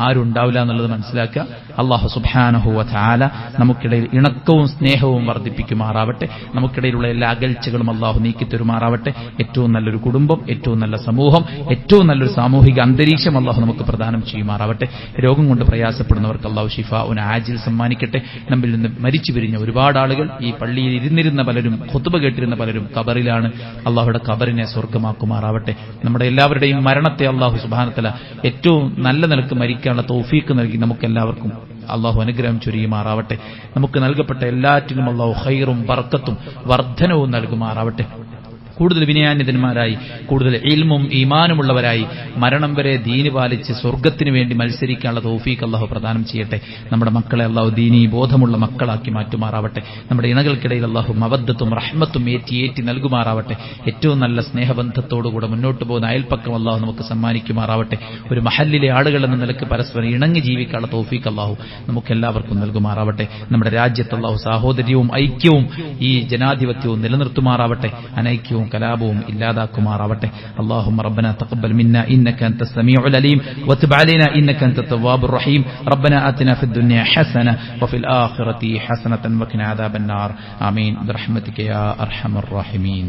ആരും ഉണ്ടാവില്ല എന്നുള്ളത് മനസ്സിലാക്കുക. അല്ലാഹു സുബ്ഹാനഹു വ തആല നമുക്കിടയിൽ ഇണക്കവും സ്നേഹവും വർദ്ധിപ്പിക്കുമാറാവട്ടെ. നമുക്കിടയിലുള്ള എല്ലാ അകൽച്ചകളും അല്ലാഹു നീക്കിത്തരുമാറാവട്ടെ. ഏറ്റവും നല്ലൊരു കുടുംബം, ഏറ്റവും നല്ല സമൂഹം, ഏറ്റവും നല്ലൊരു സാമൂഹിക അന്തരീക്ഷം അല്ലാഹു നമുക്ക് പ്രദാനം ചെയ്യുമാറാവട്ടെ. രോഗം കൊണ്ട് പ്രയാസപ്പെടുന്നവർക്ക് അല്ലാഹു ശിഫാഉൻ ആജിൽ സമ്മാനിക്കട്ടെ. നമ്മിൽ നിന്ന് മരിച്ചു പിരിഞ്ഞ ഒരുപാട് ആളുകൾ, ഈ പള്ളിയിൽ ഇരുന്നിരുന്ന പലരും, ഖുത്ബ കേട്ടിരുന്ന പലരും കബറിലാണ്. അല്ലാഹുയുടെ കബറിനെ സ്വർഗ്ഗമാക്കുമാറാവട്ടെ. നമ്മുടെ എല്ലാവരുടെയും മരണത്തെ അല്ലാഹു സുബ്ഹാനഹു വ തആല ഏറ്റവും നല്ല നിലക്ക് മരിക്കാനുള്ള തൗഫീഖ് നൽകി നമുക്കെല്ലാവർക്കും അള്ളാഹു അനുഗ്രഹം ചൊരിയുമാറാവട്ടെ. നമുക്ക് നൽകപ്പെട്ട എല്ലാറ്റിനും അള്ളാഹു ഖൈറും ബർക്കത്തും വർദ്ധനവും നൽകുമാറാവട്ടെ. കൂടുതൽ വിനയാന്യതന്മാരായി, കൂടുതൽ ഇൽമും ഈമാനുമുള്ളവരായി മരണം വരെ ദീന് പാലിച്ച് സ്വർഗ്ഗത്തിന് വേണ്ടി മത്സരിക്കാനുള്ള തൗഫീഖ് അല്ലാഹു പ്രദാനം ചെയ്യട്ടെ. നമ്മുടെ മക്കളെ അല്ലാഹു ദീനീ ബോധമുള്ള മക്കളാക്കി മാറ്റുമാറാവട്ടെ. നമ്മുടെ ഇണകൾക്കിടയിൽ അല്ലാഹു മവദ്ദത്തും റഹ്മത്തും ഏറ്റി നൽകുമാറാവട്ടെ. ഏറ്റവും നല്ല സ്നേഹബന്ധത്തോടുകൂടെ മുന്നോട്ട് പോകുന്ന അയൽപ്പക്കം അല്ലാഹു നമുക്ക് സമ്മാനിക്കുമാറാവട്ടെ. ഒരു മഹല്ലിലെ ആളുകൾ എന്ന നിലക്ക് പരസ്പരം ഇണങ്ങി ജീവിക്കാനുള്ള തൗഫീഖ് അല്ലാഹു നമുക്കെല്ലാവർക്കും നൽകുമാറാവട്ടെ. നമ്മുടെ രാജ്യത്ത് അല്ലാഹു സാഹോദര്യവും ഐക്യവും ഈ ജനാധിപത്യവും നിലനിർത്തുമാറാവട്ടെ. അനൈക്യവും കലാപവും ഇല്ലാതാക്കുമാറാവട്ടെ. اللهم ربنا تقبل منا إنك أنت السميع العليم وتب علينا إنك أنت التواب الرحيم. ربنا آتنا في الدنيا حسنة وفي الآخرة حسنة وقنا عذاب النار. آمين برحمتك يا أرحم الراحمين.